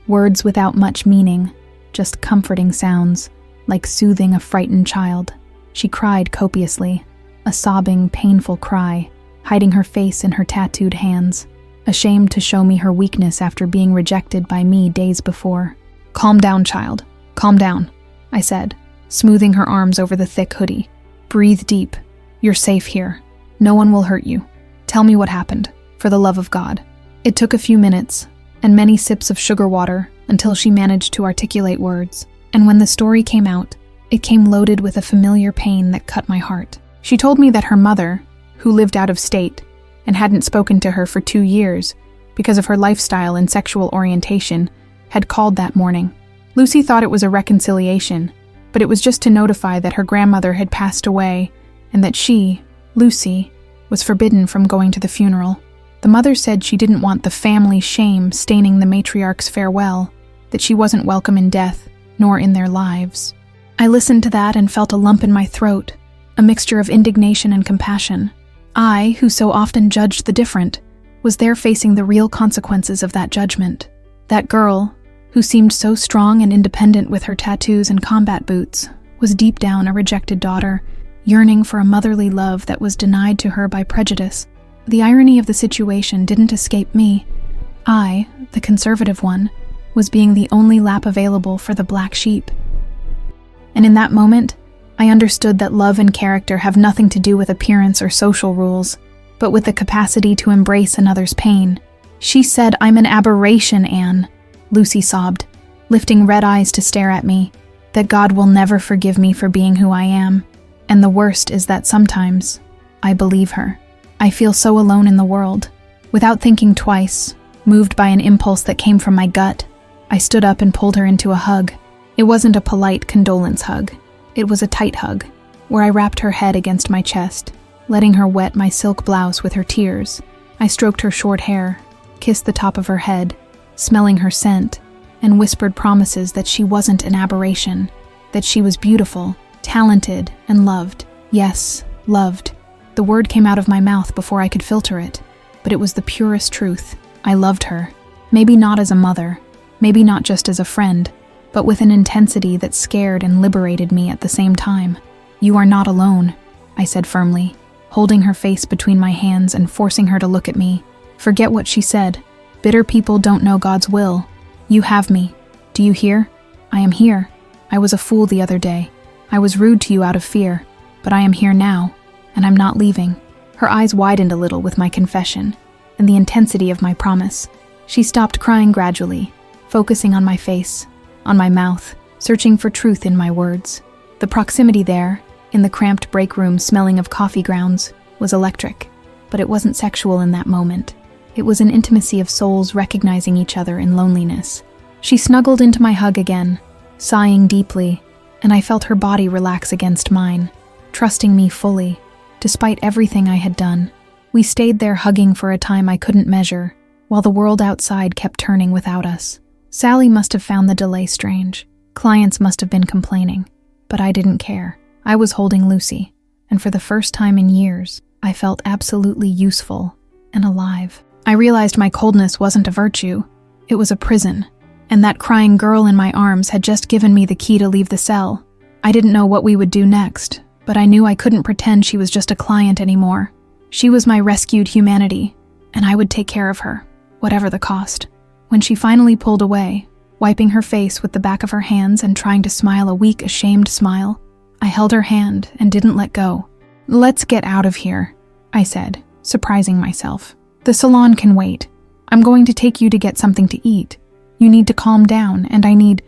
words without much meaning, just comforting sounds, like soothing a frightened child. She cried copiously, a sobbing, painful cry, hiding her face in her tattooed hands, ashamed to show me her weakness after being rejected by me days before. "Calm down, child. Calm down," I said, smoothing her arms over the thick hoodie. "Breathe deep. You're safe here. No one will hurt you. Tell me what happened, for the love of God." It took a few minutes, and many sips of sugar water, until she managed to articulate words. And when the story came out, it came loaded with a familiar pain that cut my heart. She told me that her mother, who lived out of state, and hadn't spoken to her for 2 years because of her lifestyle and sexual orientation, had called that morning. Lucy thought it was a reconciliation, but it was just to notify that her grandmother had passed away and that she, Lucy, was forbidden from going to the funeral. The mother said she didn't want the family shame staining the matriarch's farewell, that she wasn't welcome in death, nor in their lives. I listened to that and felt a lump in my throat, a mixture of indignation and compassion. I, who so often judged the different, was there facing the real consequences of that judgment. That girl, who seemed so strong and independent with her tattoos and combat boots, was deep down a rejected daughter, yearning for a motherly love that was denied to her by prejudice. The irony of the situation didn't escape me. I, the conservative one, was being the only lap available for the black sheep. And in that moment, I understood that love and character have nothing to do with appearance or social rules, but with the capacity to embrace another's pain. "She said I'm an aberration, Anne," Lucy sobbed, lifting red eyes to stare at me, "that God will never forgive me for being who I am. And the worst is that sometimes I believe her. I feel so alone in the world." Without thinking twice, moved by an impulse that came from my gut, I stood up and pulled her into a hug. It wasn't a polite condolence hug. It was a tight hug, where I wrapped her head against my chest, letting her wet my silk blouse with her tears. I stroked her short hair, kissed the top of her head, smelling her scent, and whispered promises that she wasn't an aberration, that she was beautiful, talented, and loved. Yes, loved. The word came out of my mouth before I could filter it, but it was the purest truth. I loved her. Maybe not as a mother, maybe not just as a friend, but with an intensity that scared and liberated me at the same time. "You are not alone," I said firmly, holding her face between my hands and forcing her to look at me. "Forget what she said. Bitter people don't know God's will. You have me. Do you hear? I am here. I was a fool the other day. I was rude to you out of fear, but I am here now, and I'm not leaving." Her eyes widened a little with my confession and the intensity of my promise. She stopped crying gradually, focusing on my face, on my mouth, searching for truth in my words. The proximity there, in the cramped break room smelling of coffee grounds, was electric. but it wasn't sexual in that moment. It was an intimacy of souls recognizing each other in loneliness. She snuggled into my hug again, sighing deeply, and I felt her body relax against mine, trusting me fully, despite everything I had done. We stayed there hugging for a time I couldn't measure, while the world outside kept turning without us. Sally must have found the delay strange. Clients must have been complaining, but I didn't care. I was holding Lucy, and for the first time in years, I felt absolutely useful and alive. I realized my coldness wasn't a virtue, it was a prison, and that crying girl in my arms had just given me the key to leave the cell. I didn't know what we would do next, but I knew I couldn't pretend she was just a client anymore. She was my rescued humanity, and I would take care of her, whatever the cost. When she finally pulled away, wiping her face with the back of her hands and trying to smile a weak, ashamed smile, I held her hand and didn't let go. "Let's get out of here," I said, surprising myself. "The salon can wait. I'm going to take you to get something to eat. You need to calm down, and I need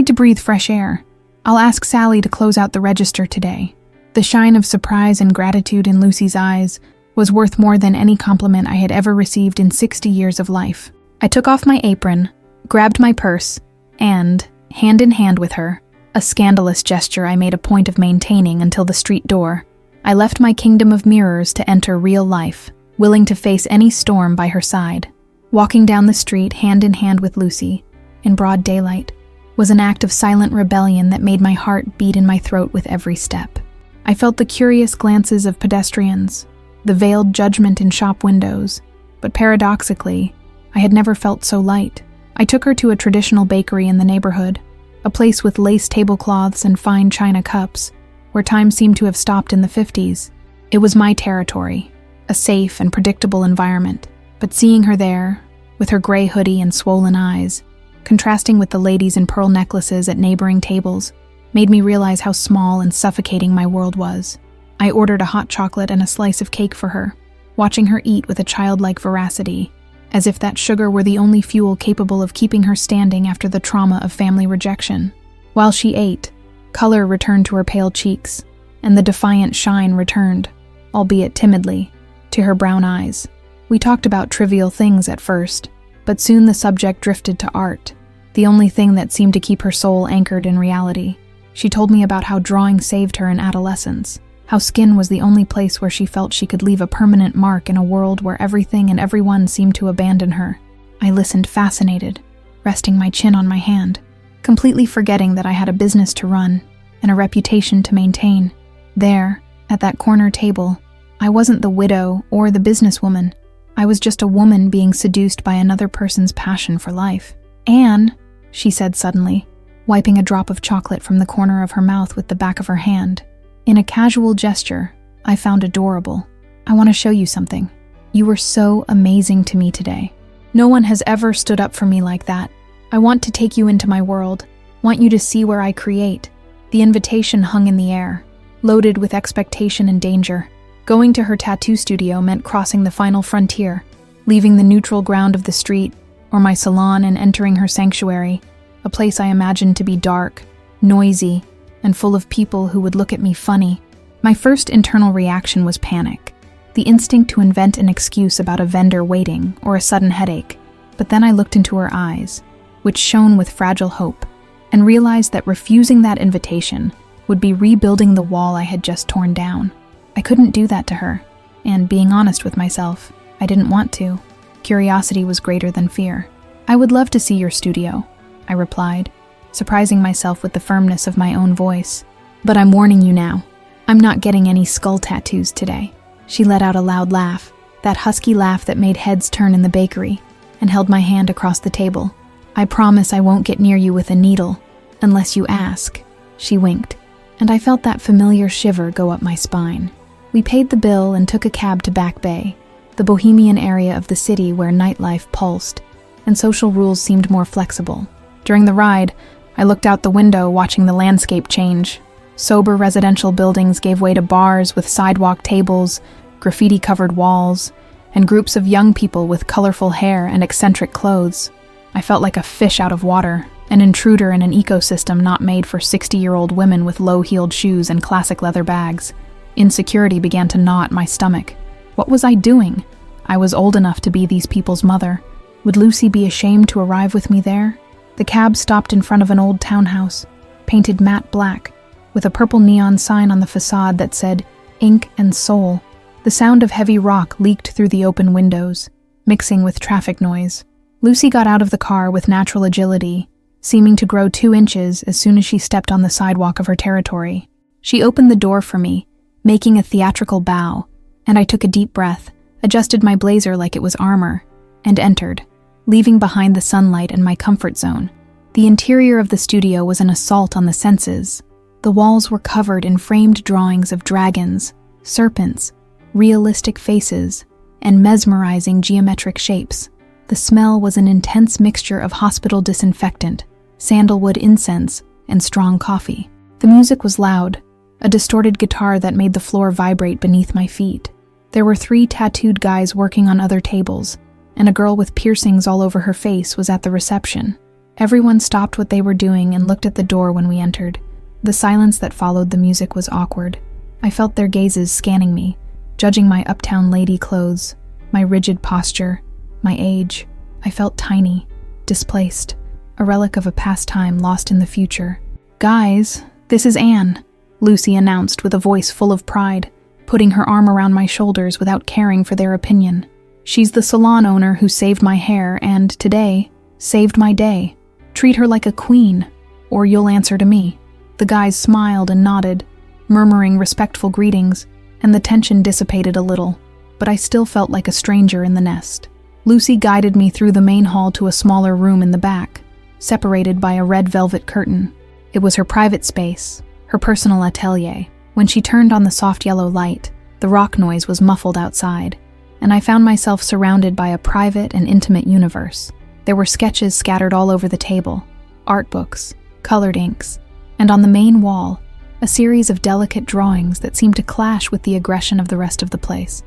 to breathe fresh air. I'll ask Sally to close out the register today." The shine of surprise and gratitude in Lucy's eyes was worth more than any compliment I had ever received in 60 years of life. I took off my apron, grabbed my purse, and, hand in hand with her, a scandalous gesture I made a point of maintaining until the street door, I left my kingdom of mirrors to enter real life, willing to face any storm by her side. Walking down the street hand in hand with Lucy, in broad daylight, was an act of silent rebellion that made my heart beat in my throat with every step. I felt the curious glances of pedestrians, the veiled judgment in shop windows, but paradoxically, I had never felt so light. I took her to a traditional bakery in the neighborhood, a place with lace tablecloths and fine china cups, where time seemed to have stopped in the 50s. It was my territory, a safe and predictable environment, but seeing her there, with her gray hoodie and swollen eyes, contrasting with the ladies in pearl necklaces at neighboring tables, made me realize how small and suffocating my world was. I ordered a hot chocolate and a slice of cake for her, watching her eat with a childlike voracity, as if that sugar were the only fuel capable of keeping her standing after the trauma of family rejection. While she ate, color returned to her pale cheeks, and the defiant shine returned, albeit timidly, to her brown eyes. We talked about trivial things at first, but soon the subject drifted to art, the only thing that seemed to keep her soul anchored in reality. She told me about how drawing saved her in adolescence, how skin was the only place where she felt she could leave a permanent mark in a world where everything and everyone seemed to abandon her. I listened fascinated, resting my chin on my hand, completely forgetting that I had a business to run and a reputation to maintain. There, at that corner table, I wasn't the widow or the businesswoman. I was just a woman being seduced by another person's passion for life. "Anne," she said suddenly, wiping a drop of chocolate from the corner of her mouth with the back of her hand. In a casual gesture I found adorable. "I want to show you something. You were so amazing to me today. No one has ever stood up for me like that. I want to take you into my world, want you to see where I create." The invitation hung in the air, loaded with expectation and danger. Going to her tattoo studio meant crossing the final frontier, leaving the neutral ground of the street, or my salon, and entering her sanctuary, a place I imagined to be dark, noisy, and full of people who would look at me funny. My first internal reaction was panic, the instinct to invent an excuse about a vendor waiting or a sudden headache. But then I looked into her eyes, which shone with fragile hope, and realized that refusing that invitation would be rebuilding the wall I had just torn down. I couldn't do that to her, and being honest with myself, I didn't want to. Curiosity was greater than fear. "I would love to see your studio," I replied, surprising myself with the firmness of my own voice. "But I'm warning you now, I'm not getting any skull tattoos today." She let out a loud laugh, that husky laugh that made heads turn in the bakery, and held my hand across the table. "I promise I won't get near you with a needle, unless you ask." She winked, and I felt that familiar shiver go up my spine. We paid the bill and took a cab to Back Bay, the bohemian area of the city where nightlife pulsed, and social rules seemed more flexible. During the ride, I looked out the window watching the landscape change. Sober residential buildings gave way to bars with sidewalk tables, graffiti-covered walls, and groups of young people with colorful hair and eccentric clothes. I felt like a fish out of water, an intruder in an ecosystem not made for 60-year-old women with low-heeled shoes and classic leather bags. Insecurity began to gnaw at my stomach. What was I doing? I was old enough to be these people's mother. Would Lucy be ashamed to arrive with me there? The cab stopped in front of an old townhouse, painted matte black, with a purple neon sign on the facade that said, Ink and Soul. The sound of heavy rock leaked through the open windows, mixing with traffic noise. Lucy got out of the car with natural agility, seeming to grow 2 inches as soon as she stepped on the sidewalk of her territory. She opened the door for me, making a theatrical bow, and I took a deep breath, adjusted my blazer like it was armor, and entered, leaving behind the sunlight and my comfort zone. The interior of the studio was an assault on the senses. The walls were covered in framed drawings of dragons, serpents, realistic faces, and mesmerizing geometric shapes. The smell was an intense mixture of hospital disinfectant, sandalwood incense, and strong coffee. The music was loud, a distorted guitar that made the floor vibrate beneath my feet. There were 3 tattooed guys working on other tables, and a girl with piercings all over her face was at the reception. Everyone stopped what they were doing and looked at the door when we entered. The silence that followed the music was awkward. I felt their gazes scanning me, judging my uptown lady clothes, my rigid posture, my age. I felt tiny, displaced, a relic of a past time lost in the future. "Guys, this is Anne," Lucy announced with a voice full of pride, putting her arm around my shoulders without caring for their opinion. "She's the salon owner who saved my hair and, today, saved my day. Treat her like a queen, or you'll answer to me." The guys smiled and nodded, murmuring respectful greetings, and the tension dissipated a little, but I still felt like a stranger in the nest. Lucy guided me through the main hall to a smaller room in the back, separated by a red velvet curtain. It was her private space, her personal atelier. When she turned on the soft yellow light, the rock noise was muffled outside, and I found myself surrounded by a private and intimate universe. There were sketches scattered all over the table, art books, colored inks, and on the main wall, a series of delicate drawings that seemed to clash with the aggression of the rest of the place.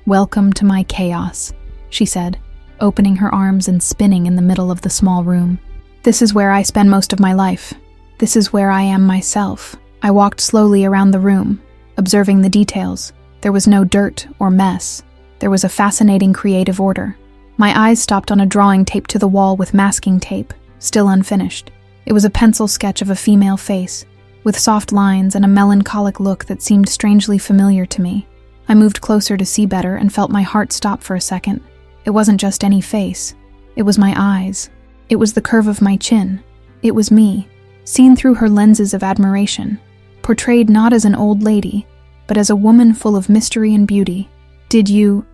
"Welcome to my chaos," she said, opening her arms and spinning in the middle of the small room. "This is where I spend most of my life. This is where I am myself." I walked slowly around the room, observing the details. There was no dirt or mess. There was a fascinating creative order. My eyes stopped on a drawing taped to the wall with masking tape, still unfinished. It was a pencil sketch of a female face, with soft lines and a melancholic look that seemed strangely familiar to me. I moved closer to see better and felt my heart stop for a second. It wasn't just any face. It was my eyes. It was the curve of my chin. It was me, seen through her lenses of admiration, portrayed not as an old lady, but as a woman full of mystery and beauty. Did you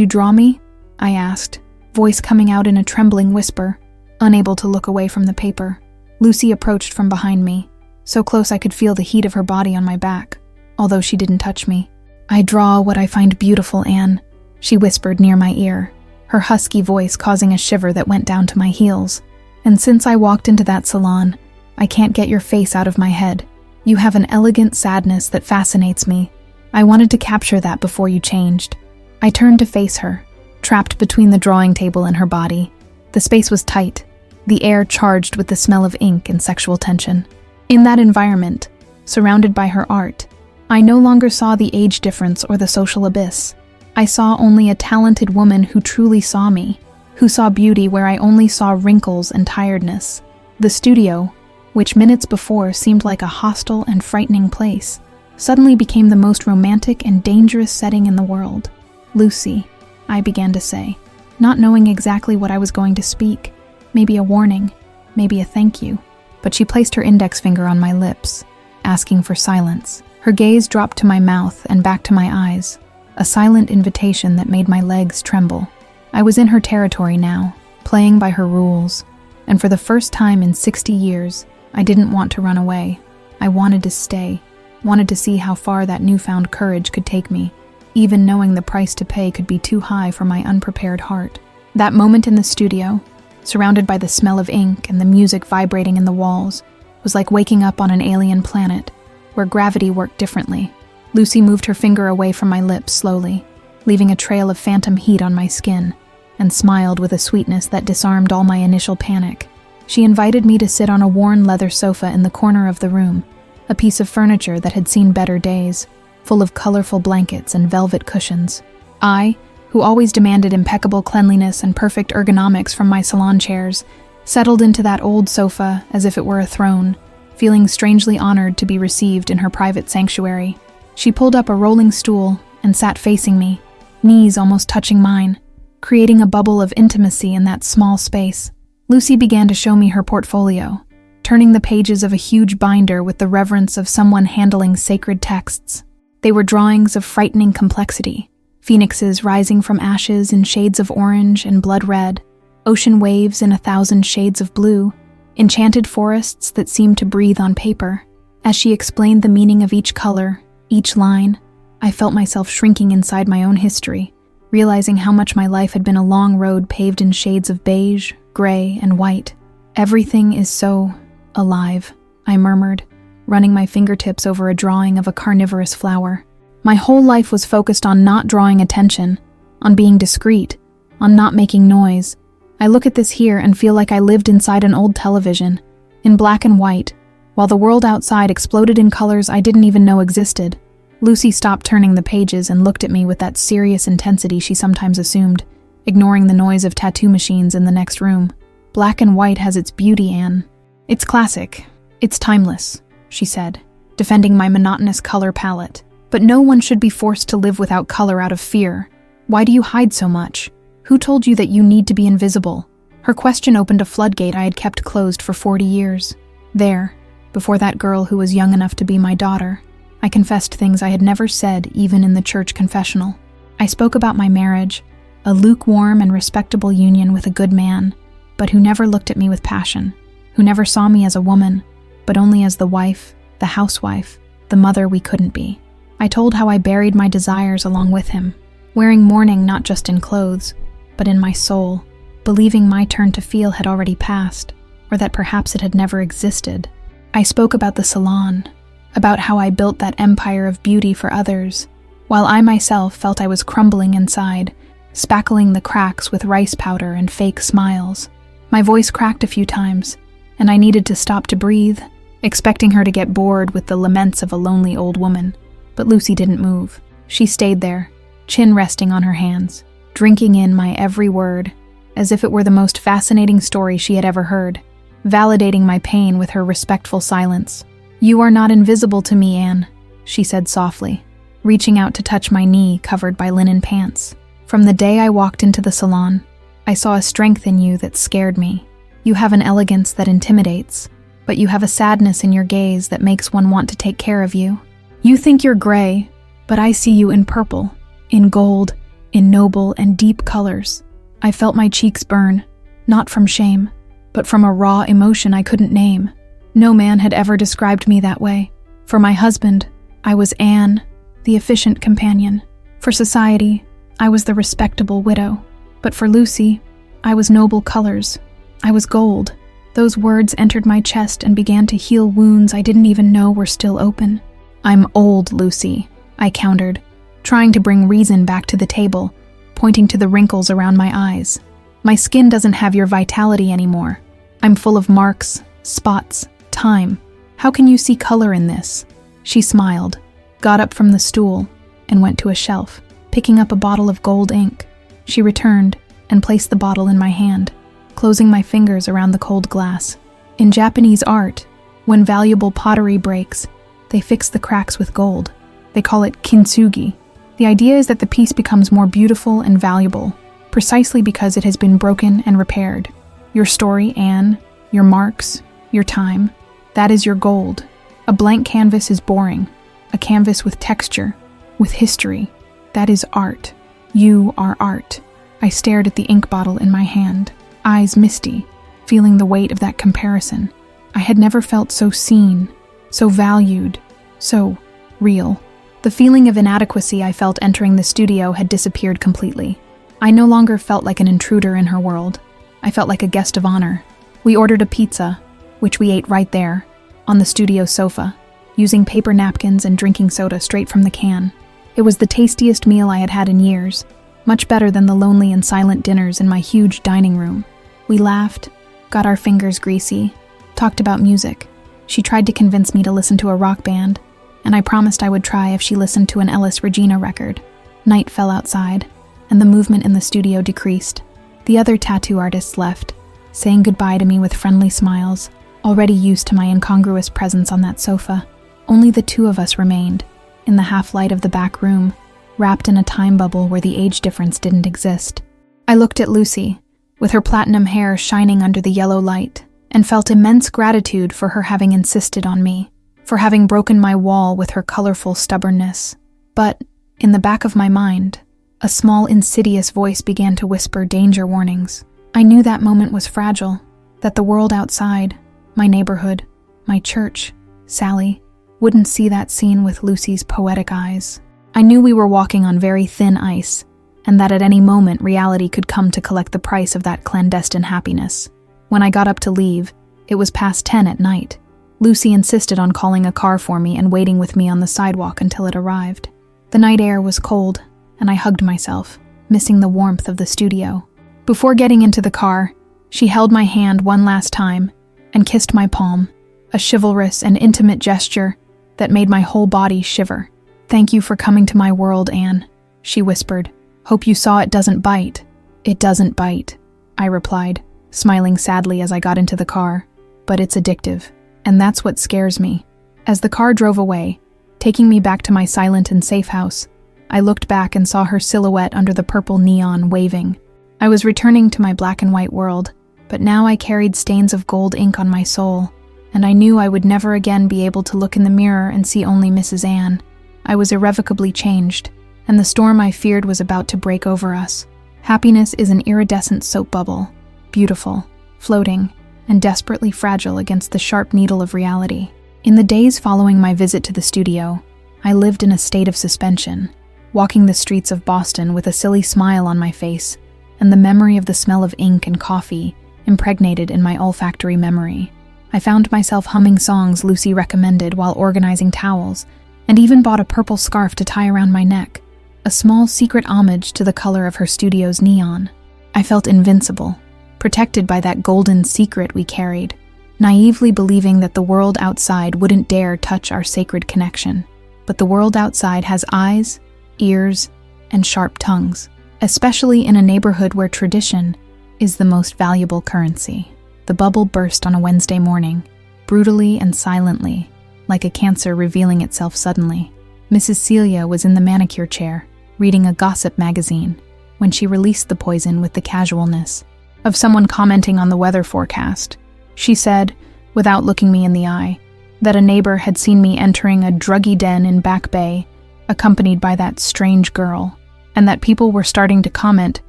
draw me?" I asked, voice coming out in a trembling whisper, unable to look away from the paper. Lucy approached from behind me, so close I could feel the heat of her body on my back, although she didn't touch me. "I draw what I find beautiful, Anne," she whispered near my ear, her husky voice causing a shiver that went down to my heels. "And since I walked into that salon, I can't get your face out of my head. You have an elegant sadness that fascinates me. I wanted to capture that before you changed." I turned to face her, trapped between the drawing table and her body. The space was tight, the air charged with the smell of ink and sexual tension. In that environment, surrounded by her art, I no longer saw the age difference or the social abyss. I saw only a talented woman who truly saw me, who saw beauty where I only saw wrinkles and tiredness. The studio, which minutes before seemed like a hostile and frightening place, suddenly became the most romantic and dangerous setting in the world. "Lucy," I began to say, not knowing exactly what I was going to speak. Maybe a warning, maybe a thank you. But she placed her index finger on my lips, asking for silence. Her gaze dropped to my mouth and back to my eyes, a silent invitation that made my legs tremble. I was in her territory now, playing by her rules, and for the first time in 60 years, I didn't want to run away. I wanted to stay, wanted to see how far that newfound courage could take me, even knowing the price to pay could be too high for my unprepared heart. That moment in the studio, surrounded by the smell of ink and the music vibrating in the walls, was like waking up on an alien planet, where gravity worked differently. Lucy moved her finger away from my lips slowly, leaving a trail of phantom heat on my skin, and smiled with a sweetness that disarmed all my initial panic. She invited me to sit on a worn leather sofa in the corner of the room, a piece of furniture that had seen better days. full of colorful blankets and velvet cushions. I, who always demanded impeccable cleanliness and perfect ergonomics from my salon chairs, settled into that old sofa as if it were a throne, feeling strangely honored to be received in her private sanctuary. She pulled up a rolling stool and sat facing me, knees almost touching mine, creating a bubble of intimacy in that small space. Lucy began to show me her portfolio, turning the pages of a huge binder with the reverence of someone handling sacred texts. They were drawings of frightening complexity, phoenixes rising from ashes in shades of orange and blood red, ocean waves in 1,000 shades of blue, enchanted forests that seemed to breathe on paper. As she explained the meaning of each color, each line, I felt myself shrinking inside my own history, realizing how much my life had been a long road paved in shades of beige, gray, and white. Everything is so alive, I murmured, running my fingertips over a drawing of a carnivorous flower. My whole life was focused on not drawing attention, on being discreet, on not making noise. I look at this here and feel like I lived inside an old television, in black and white, while the world outside exploded in colors I didn't even know existed. Lucy stopped turning the pages and looked at me with that serious intensity she sometimes assumed, ignoring the noise of tattoo machines in the next room. Black and white has its beauty, Anne. It's classic. It's timeless, she said, defending my monotonous color palette. But no one should be forced to live without color out of fear. Why do you hide so much? Who told you that you need to be invisible? Her question opened a floodgate I had kept closed for 40 years. There, before that girl who was young enough to be my daughter, I confessed things I had never said even in the church confessional. I spoke about my marriage, a lukewarm and respectable union with a good man, but who never looked at me with passion, who never saw me as a woman, but only as the wife, the housewife, the mother we couldn't be. I told how I buried my desires along with him, wearing mourning not just in clothes, but in my soul, believing my turn to feel had already passed, or that perhaps it had never existed. I spoke about the salon, about how I built that empire of beauty for others, while I myself felt I was crumbling inside, spackling the cracks with rice powder and fake smiles. My voice cracked a few times, and I needed to stop to breathe, expecting her to get bored with the laments of a lonely old woman. But Lucy didn't move. She stayed there, chin resting on her hands, drinking in my every word, as if it were the most fascinating story she had ever heard, validating my pain with her respectful silence. "You are not invisible to me, Anne," she said softly, reaching out to touch my knee covered by linen pants. "From the day I walked into the salon, I saw a strength in you that scared me. You have an elegance that intimidates, but you have a sadness in your gaze that makes one want to take care of you. You think you're gray, but I see you in purple, in gold, in noble and deep colors." I felt my cheeks burn, not from shame, but from a raw emotion I couldn't name. No man had ever described me that way. For my husband, I was Anne, the efficient companion. For society, I was the respectable widow. But for Lucy, I was noble colors. I was gold. Those words entered my chest and began to heal wounds I didn't even know were still open. "I'm old, Lucy," I countered, trying to bring reason back to the table, pointing to the wrinkles around my eyes. "My skin doesn't have your vitality anymore. I'm full of marks, spots, time. How can you see color in this?" She smiled, got up from the stool, and went to a shelf, picking up a bottle of gold ink. She returned and placed the bottle in my hand, closing my fingers around the cold glass. In Japanese art, when valuable pottery breaks, they fix the cracks with gold. They call it kintsugi. The idea is that the piece becomes more beautiful and valuable, precisely because it has been broken and repaired. Your story, Anne, your marks, your time, that is your gold. A blank canvas is boring. A canvas with texture, with history, that is art. You are art. I stared at the ink bottle in my hand, eyes misty, feeling the weight of that comparison. I had never felt so seen, so valued, so real. The feeling of inadequacy I felt entering the studio had disappeared completely. I no longer felt like an intruder in her world. I felt like a guest of honor. We ordered a pizza, which we ate right there, on the studio sofa, using paper napkins and drinking soda straight from the can. It was the tastiest meal I had had in years, much better than the lonely and silent dinners in my huge dining room. We laughed, got our fingers greasy, talked about music. She tried to convince me to listen to a rock band, and I promised I would try if she listened to an Ellis Regina record. Night fell outside, and the movement in the studio decreased. The other tattoo artists left, saying goodbye to me with friendly smiles, already used to my incongruous presence on that sofa. Only the two of us remained, in the half-light of the back room, wrapped in a time bubble where the age difference didn't exist. I looked at Lucy, with her platinum hair shining under the yellow light, and felt immense gratitude for her having insisted on me, for having broken my wall with her colorful stubbornness. But, in the back of my mind, a small insidious voice began to whisper danger warnings. I knew that moment was fragile, that the world outside, my neighborhood, my church, Sally, wouldn't see that scene with Lucy's poetic eyes. I knew we were walking on very thin ice, and that at any moment reality could come to collect the price of that clandestine happiness. When I got up to leave, it was past 10 at night. Lucy insisted on calling a car for me and waiting with me on the sidewalk until it arrived. The night air was cold, and I hugged myself, missing the warmth of the studio. Before getting into the car, she held my hand one last time and kissed my palm, a chivalrous and intimate gesture that made my whole body shiver. "Thank you for coming to my world, Anne," she whispered. "Hope you saw it doesn't bite." "It doesn't bite," I replied, smiling sadly as I got into the car. "But it's addictive, and that's what scares me." As the car drove away, taking me back to my silent and safe house, I looked back and saw her silhouette under the purple neon waving. I was returning to my black and white world, but now I carried stains of gold ink on my soul, and I knew I would never again be able to look in the mirror and see only Mrs. Anne. I was irrevocably changed, and the storm I feared was about to break over us. Happiness is an iridescent soap bubble, beautiful, floating, and desperately fragile against the sharp needle of reality. In the days following my visit to the studio, I lived in a state of suspension, walking the streets of Boston with a silly smile on my face, and the memory of the smell of ink and coffee impregnated in my olfactory memory. I found myself humming songs Lucy recommended while organizing towels, and even bought a purple scarf to tie around my neck, a small secret homage to the color of her studio's neon. I felt invincible, protected by that golden secret we carried, naively believing that the world outside wouldn't dare touch our sacred connection. But the world outside has eyes, ears, and sharp tongues, especially in a neighborhood where tradition is the most valuable currency. The bubble burst on a Wednesday morning, brutally and silently, like a cancer revealing itself suddenly. Mrs. Celia was in the manicure chair, reading a gossip magazine, when she released the poison with the casualness of someone commenting on the weather forecast. She said, without looking me in the eye, that a neighbor had seen me entering a druggy den in Back Bay, accompanied by that strange girl, and that people were starting to comment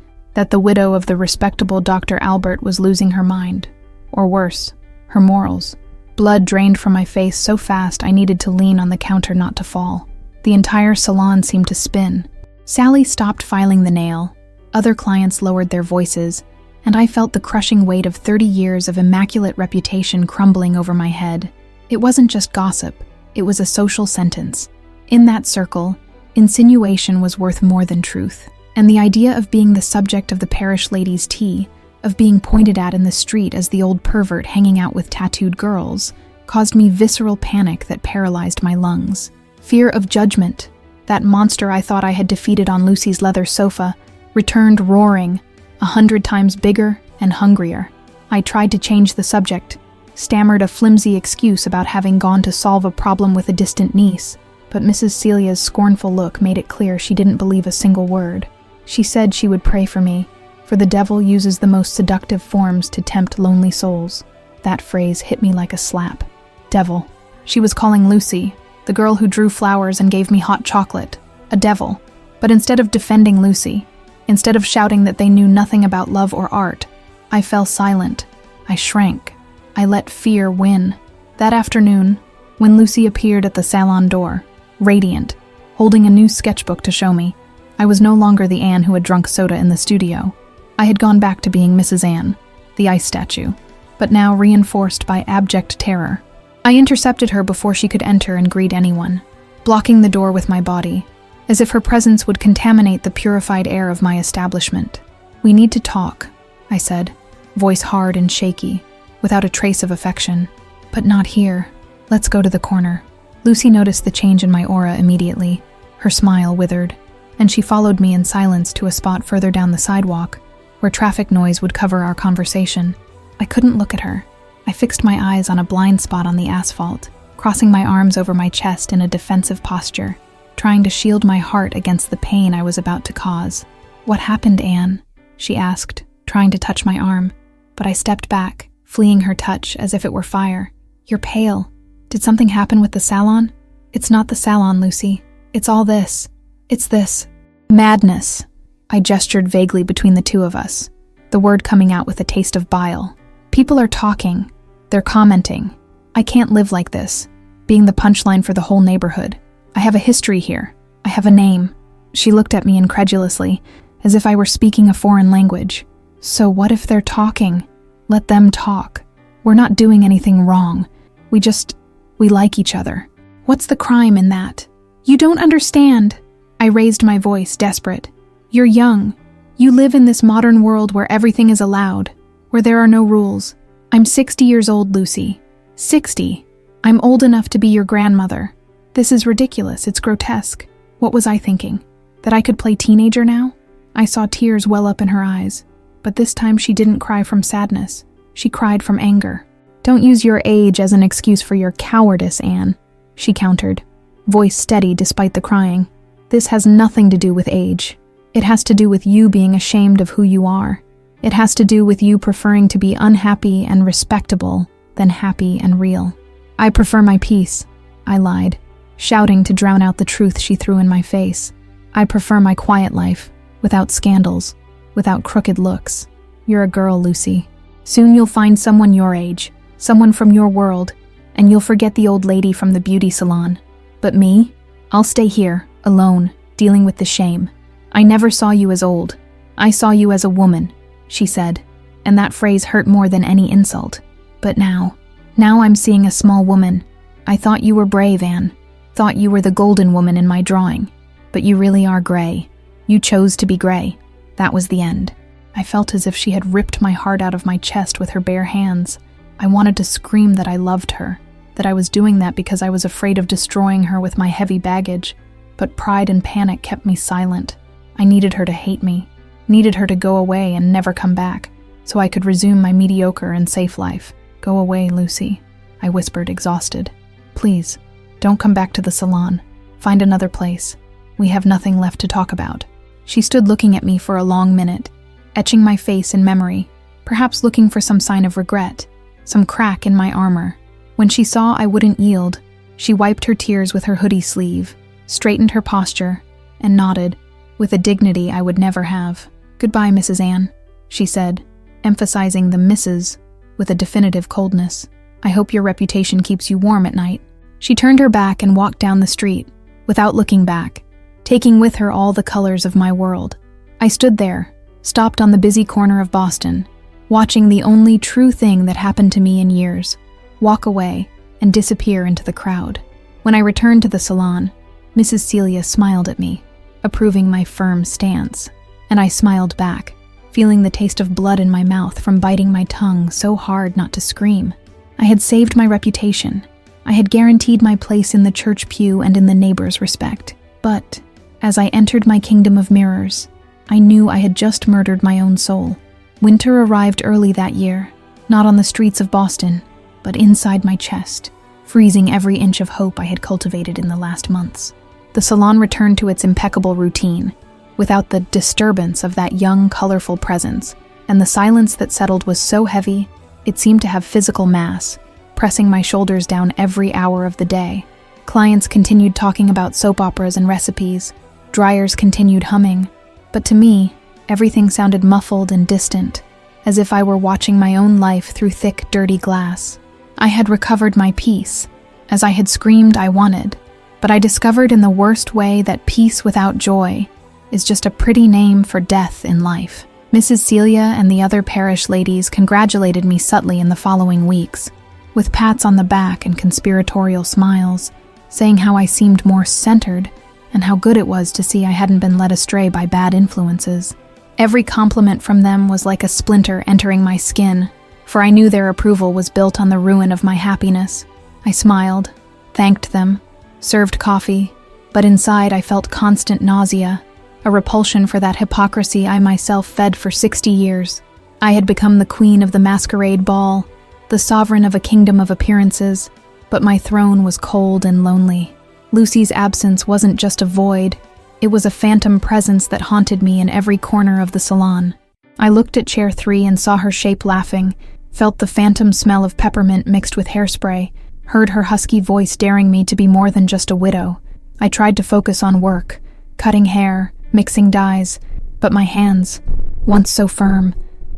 that the widow of the respectable Dr. Albert was losing her mind, or worse, her morals. Blood drained from my face so fast I needed to lean on the counter not to fall. The entire salon seemed to spin. Sally stopped filing the nail, other clients lowered their voices, and I felt the crushing weight of 30 years of immaculate reputation crumbling over my head. It wasn't just gossip, it was a social sentence. In that circle, insinuation was worth more than truth, and the idea of being the subject of the parish lady's tea, of being pointed at in the street as the old pervert hanging out with tattooed girls, caused me visceral panic that paralyzed my lungs. Fear of judgment, that monster I thought I had defeated on Lucy's leather sofa, returned roaring, 100 times bigger and hungrier. I tried to change the subject, stammered a flimsy excuse about having gone to solve a problem with a distant niece, but Mrs. Celia's scornful look made it clear she didn't believe a single word. She said she would pray for me, for the devil uses the most seductive forms to tempt lonely souls. That phrase hit me like a slap. Devil. She was calling Lucy, the girl who drew flowers and gave me hot chocolate, a devil. But instead of defending Lucy, instead of shouting that they knew nothing about love or art, I fell silent. I shrank. I let fear win. That afternoon, when Lucy appeared at the salon door, radiant, holding a new sketchbook to show me, I was no longer the Anne who had drunk soda in the studio. I had gone back to being Mrs. Anne, the ice statue, but now reinforced by abject terror. I intercepted her before she could enter and greet anyone, blocking the door with my body, as if her presence would contaminate the purified air of my establishment. "We need to talk," I said, voice hard and shaky, without a trace of affection. "But not here. Let's go to the corner." Lucy noticed the change in my aura immediately. Her smile withered, and she followed me in silence to a spot further down the sidewalk, where traffic noise would cover our conversation. I couldn't look at her. I fixed my eyes on a blind spot on the asphalt, crossing my arms over my chest in a defensive posture, trying to shield my heart against the pain I was about to cause. "What happened, Anne?" she asked, trying to touch my arm, but I stepped back, fleeing her touch as if it were fire. "You're pale. Did something happen with the salon?" "It's not the salon, Lucy. It's all this. It's this madness." I gestured vaguely between the two of us, the word coming out with a taste of bile. "People are talking. They're commenting. I can't live like this, being the punchline for the whole neighborhood. I have a history here. I have a name." She looked at me incredulously, as if I were speaking a foreign language. "So what if they're talking? Let them talk. We're not doing anything wrong. We like each other. What's the crime in that?" "You don't understand." I raised my voice, desperate. "You're young. You live in this modern world where everything is allowed, where there are no rules. I'm 60 years old, Lucy. 60. I'm old enough to be your grandmother. This is ridiculous. It's grotesque. What was I thinking? That I could play teenager now?" I saw tears well up in her eyes, but this time she didn't cry from sadness. She cried from anger. "Don't use your age as an excuse for your cowardice, Anne," she countered, voice steady despite the crying. "This has nothing to do with age. It has to do with you being ashamed of who you are. It has to do with you preferring to be unhappy and respectable than happy and real." "I prefer my peace," I lied, shouting to drown out the truth she threw in my face. "I prefer my quiet life, without scandals, without crooked looks. You're a girl, Lucy. Soon you'll find someone your age, someone from your world, and you'll forget the old lady from the beauty salon. But me? I'll stay here, alone, dealing with the shame. I never saw you as old. I saw you as a woman," she said, and that phrase hurt more than any insult. "But now I'm seeing a small woman. I thought you were brave, Anne. Thought you were the golden woman in my drawing. But you really are gray. You chose to be gray." That was the end. I felt as if she had ripped my heart out of my chest with her bare hands. I wanted to scream that I loved her, that I was doing that because I was afraid of destroying her with my heavy baggage, but pride and panic kept me silent. I needed her to hate me, needed her to go away and never come back, so I could resume my mediocre and safe life. "Go away, Lucy," I whispered, exhausted. "Please, don't come back to the salon. Find another place. We have nothing left to talk about." She stood looking at me for a long minute, etching my face in memory, perhaps looking for some sign of regret, some crack in my armor. When she saw I wouldn't yield, she wiped her tears with her hoodie sleeve, straightened her posture, and nodded, with a dignity I would never have. "Goodbye, Mrs. Anne," she said, emphasizing the Mrs. with a definitive coldness. "I hope your reputation keeps you warm at night." She turned her back and walked down the street, without looking back, taking with her all the colors of my world. I stood there, stopped on the busy corner of Boston, watching the only true thing that happened to me in years walk away and disappear into the crowd. When I returned to the salon, Mrs. Celia smiled at me, approving my firm stance, and I smiled back, feeling the taste of blood in my mouth from biting my tongue so hard not to scream. I had saved my reputation. I had guaranteed my place in the church pew and in the neighbors' respect. But, as I entered my kingdom of mirrors, I knew I had just murdered my own soul. Winter arrived early that year, not on the streets of Boston, but inside my chest, freezing every inch of hope I had cultivated in the last months. The salon returned to its impeccable routine, without the disturbance of that young, colorful presence, and the silence that settled was so heavy, it seemed to have physical mass, pressing my shoulders down every hour of the day. Clients continued talking about soap operas and recipes, dryers continued humming, but to me, everything sounded muffled and distant, as if I were watching my own life through thick, dirty glass. I had recovered my peace, as I had screamed I wanted, but I discovered in the worst way that peace without joy is just a pretty name for death in life. Mrs. Celia and the other parish ladies congratulated me subtly in the following weeks, with pats on the back and conspiratorial smiles, saying how I seemed more centered and how good it was to see I hadn't been led astray by bad influences. Every compliment from them was like a splinter entering my skin, for I knew their approval was built on the ruin of my happiness. I smiled, thanked them, served coffee, but inside I felt constant nausea, a repulsion for that hypocrisy I myself fed for 60 years. I had become the queen of the masquerade ball, the sovereign of a kingdom of appearances, but my throne was cold and lonely. Lucy's absence wasn't just a void, it was a phantom presence that haunted me in every corner of the salon. I looked at chair 3 and saw her shape laughing, felt the phantom smell of peppermint mixed with hairspray, heard her husky voice daring me to be more than just a widow. I tried to focus on work, cutting hair, mixing dyes, but my hands, once so firm,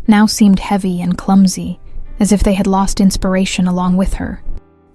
now seemed heavy and clumsy, as if they had lost inspiration along with her.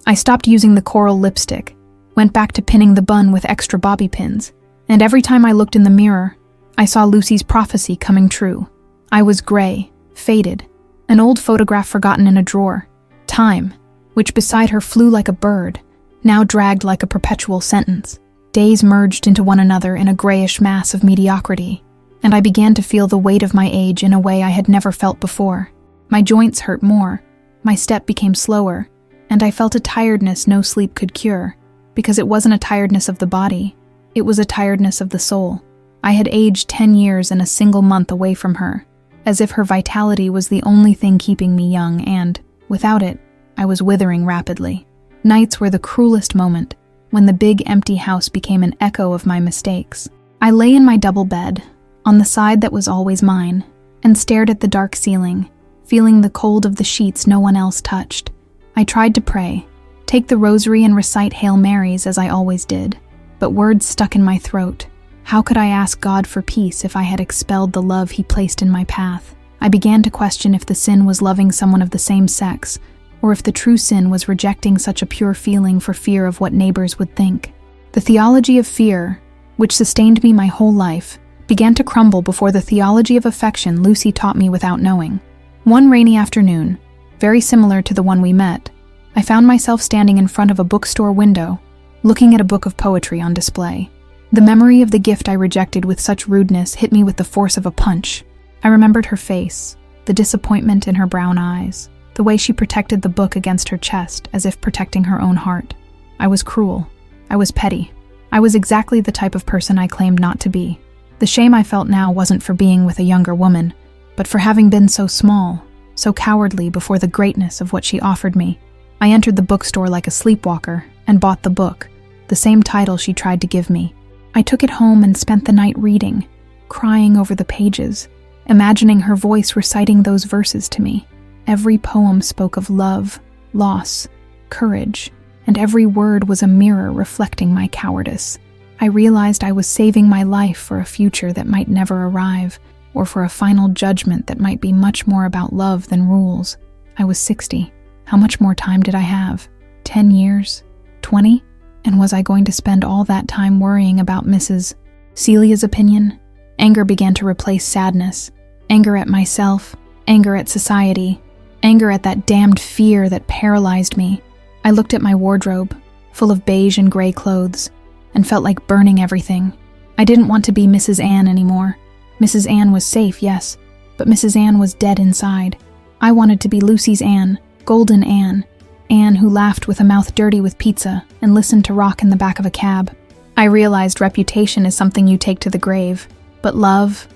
I stopped using the coral lipstick, went back to pinning the bun with extra bobby pins, and every time I looked in the mirror, I saw Lucy's prophecy coming true. I was gray, faded, an old photograph forgotten in a drawer. Time, which beside her flew like a bird, now dragged like a perpetual sentence. Days merged into one another in a grayish mass of mediocrity, and I began to feel the weight of my age in a way I had never felt before. My joints hurt more, my step became slower, and I felt a tiredness no sleep could cure, because it wasn't a tiredness of the body, it was a tiredness of the soul. I had aged 10 years in a single month away from her, as if her vitality was the only thing keeping me young, and, without it, I was withering rapidly. Nights were the cruelest moment, when the big empty house became an echo of my mistakes. I lay in my double bed, on the side that was always mine, and stared at the dark ceiling, feeling the cold of the sheets no one else touched. I tried to pray, take the rosary and recite Hail Marys as I always did, but words stuck in my throat. How could I ask God for peace if I had expelled the love He placed in my path? I began to question if the sin was loving someone of the same sex, or if the true sin was rejecting such a pure feeling for fear of what neighbors would think. The theology of fear, which sustained me my whole life, began to crumble before the theology of affection Lucy taught me without knowing. One rainy afternoon, very similar to the one we met, I found myself standing in front of a bookstore window, looking at a book of poetry on display. The memory of the gift I rejected with such rudeness hit me with the force of a punch. I remembered her face, the disappointment in her brown eyes, the way she protected the book against her chest as if protecting her own heart. I was cruel. I was petty. I was exactly the type of person I claimed not to be. The shame I felt now wasn't for being with a younger woman, but for having been so small, so cowardly before the greatness of what she offered me. I entered the bookstore like a sleepwalker and bought the book, the same title she tried to give me. I took it home and spent the night reading, crying over the pages, imagining her voice reciting those verses to me. Every poem spoke of love, loss, courage, and every word was a mirror reflecting my cowardice. I realized I was saving my life for a future that might never arrive, or for a final judgment that might be much more about love than rules. I was 60. How much more time did I have? 10 years? 20? And was I going to spend all that time worrying about Mrs. Celia's opinion? Anger began to replace sadness. Anger at myself, anger at society, anger at that damned fear that paralyzed me. I looked at my wardrobe, full of beige and gray clothes, and felt like burning everything. I didn't want to be Mrs. Ann anymore. Mrs. Ann was safe, yes, but Mrs. Ann was dead inside. I wanted to be Lucy's Ann, Golden Ann, Ann who laughed with a mouth dirty with pizza and listened to rock in the back of a cab. I realized reputation is something you take to the grave, but love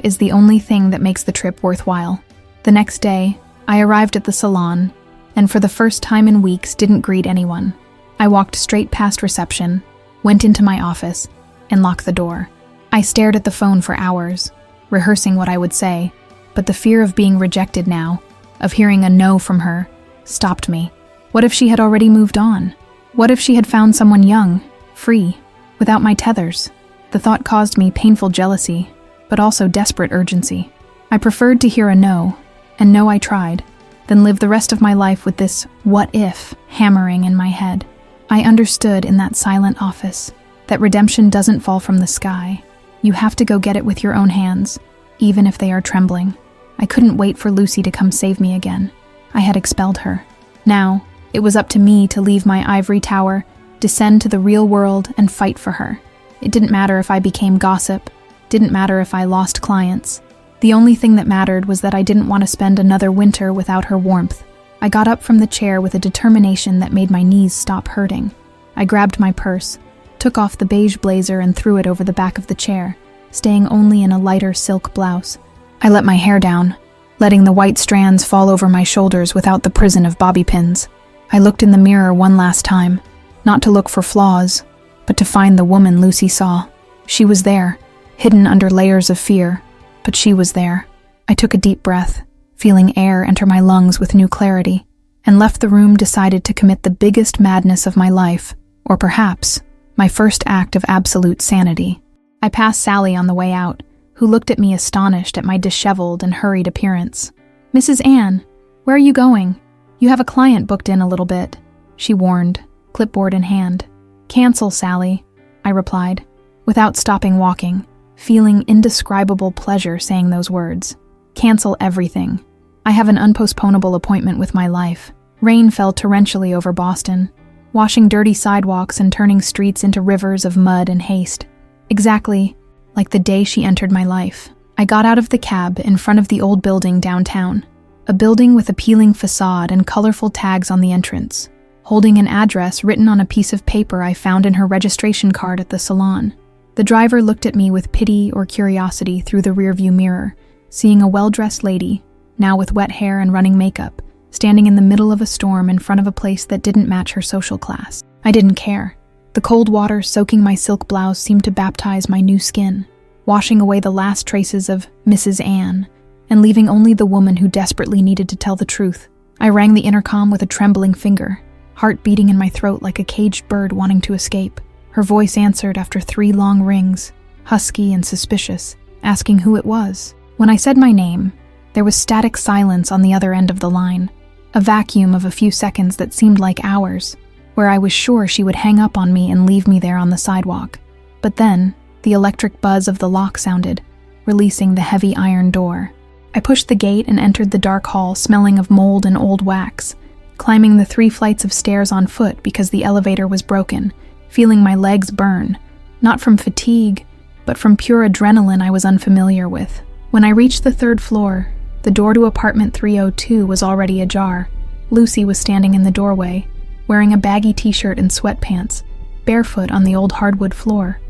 is the only thing that makes the trip worthwhile. The next day, I arrived at the salon, and for the first time in weeks didn't greet anyone. I walked straight past reception, went into my office, and locked the door. I stared at the phone for hours, rehearsing what I would say, but the fear of being rejected now, of hearing a no from her, stopped me. What if she had already moved on? What if she had found someone young, free, without my tethers? The thought caused me painful jealousy, but also desperate urgency. I preferred to hear a no, and no I tried, than live the rest of my life with this what if hammering in my head. I understood in that silent office that redemption doesn't fall from the sky. You have to go get it with your own hands, even if they are trembling. I couldn't wait for Lucy to come save me again. I had expelled her. Now, it was up to me to leave my ivory tower, descend to the real world, and fight for her. It didn't matter if I became gossip, didn't matter if I lost clients. The only thing that mattered was that I didn't want to spend another winter without her warmth. I got up from the chair with a determination that made my knees stop hurting. I grabbed my purse, took off the beige blazer and threw it over the back of the chair, staying only in a lighter silk blouse. I let my hair down, letting the white strands fall over my shoulders without the prison of bobby pins. I looked in the mirror one last time, not to look for flaws, but to find the woman Lucy saw. She was there, hidden under layers of fear, but she was there. I took a deep breath, feeling air enter my lungs with new clarity, and left the room decided to commit the biggest madness of my life, or perhaps my first act of absolute sanity. I passed Sally on the way out, who looked at me astonished at my disheveled and hurried appearance. "Mrs. Anne, where are you going? You have a client booked in a little bit," she warned, clipboard in hand. "Cancel, Sally," I replied, without stopping walking, feeling indescribable pleasure saying those words. Cancel everything. I have an unpostponable appointment with my life. Rain fell torrentially over Boston, washing dirty sidewalks and turning streets into rivers of mud and haste. Exactly like the day she entered my life. I got out of the cab in front of the old building downtown, a building with appealing facade and colorful tags on the entrance, holding an address written on a piece of paper I found in her registration card at the salon. The driver looked at me with pity or curiosity through the rearview mirror, seeing a well-dressed lady, now with wet hair and running makeup, standing in the middle of a storm in front of a place that didn't match her social class. I didn't care. The cold water soaking my silk blouse seemed to baptize my new skin, washing away the last traces of Mrs. Anne, and leaving only the woman who desperately needed to tell the truth. I rang the intercom with a trembling finger, heart beating in my throat like a caged bird wanting to escape. Her voice answered after 3 long rings, husky and suspicious, asking who it was. When I said my name, there was static silence on the other end of the line, a vacuum of a few seconds that seemed like hours, where I was sure she would hang up on me and leave me there on the sidewalk. But then, the electric buzz of the lock sounded, releasing the heavy iron door. I pushed the gate and entered the dark hall smelling of mold and old wax, climbing the 3 flights of stairs on foot because the elevator was broken, feeling my legs burn, not from fatigue, but from pure adrenaline I was unfamiliar with. When I reached the 3rd floor, the door to apartment 302 was already ajar. Lucy was standing in the doorway, wearing a baggy t-shirt and sweatpants, barefoot on the old hardwood floor.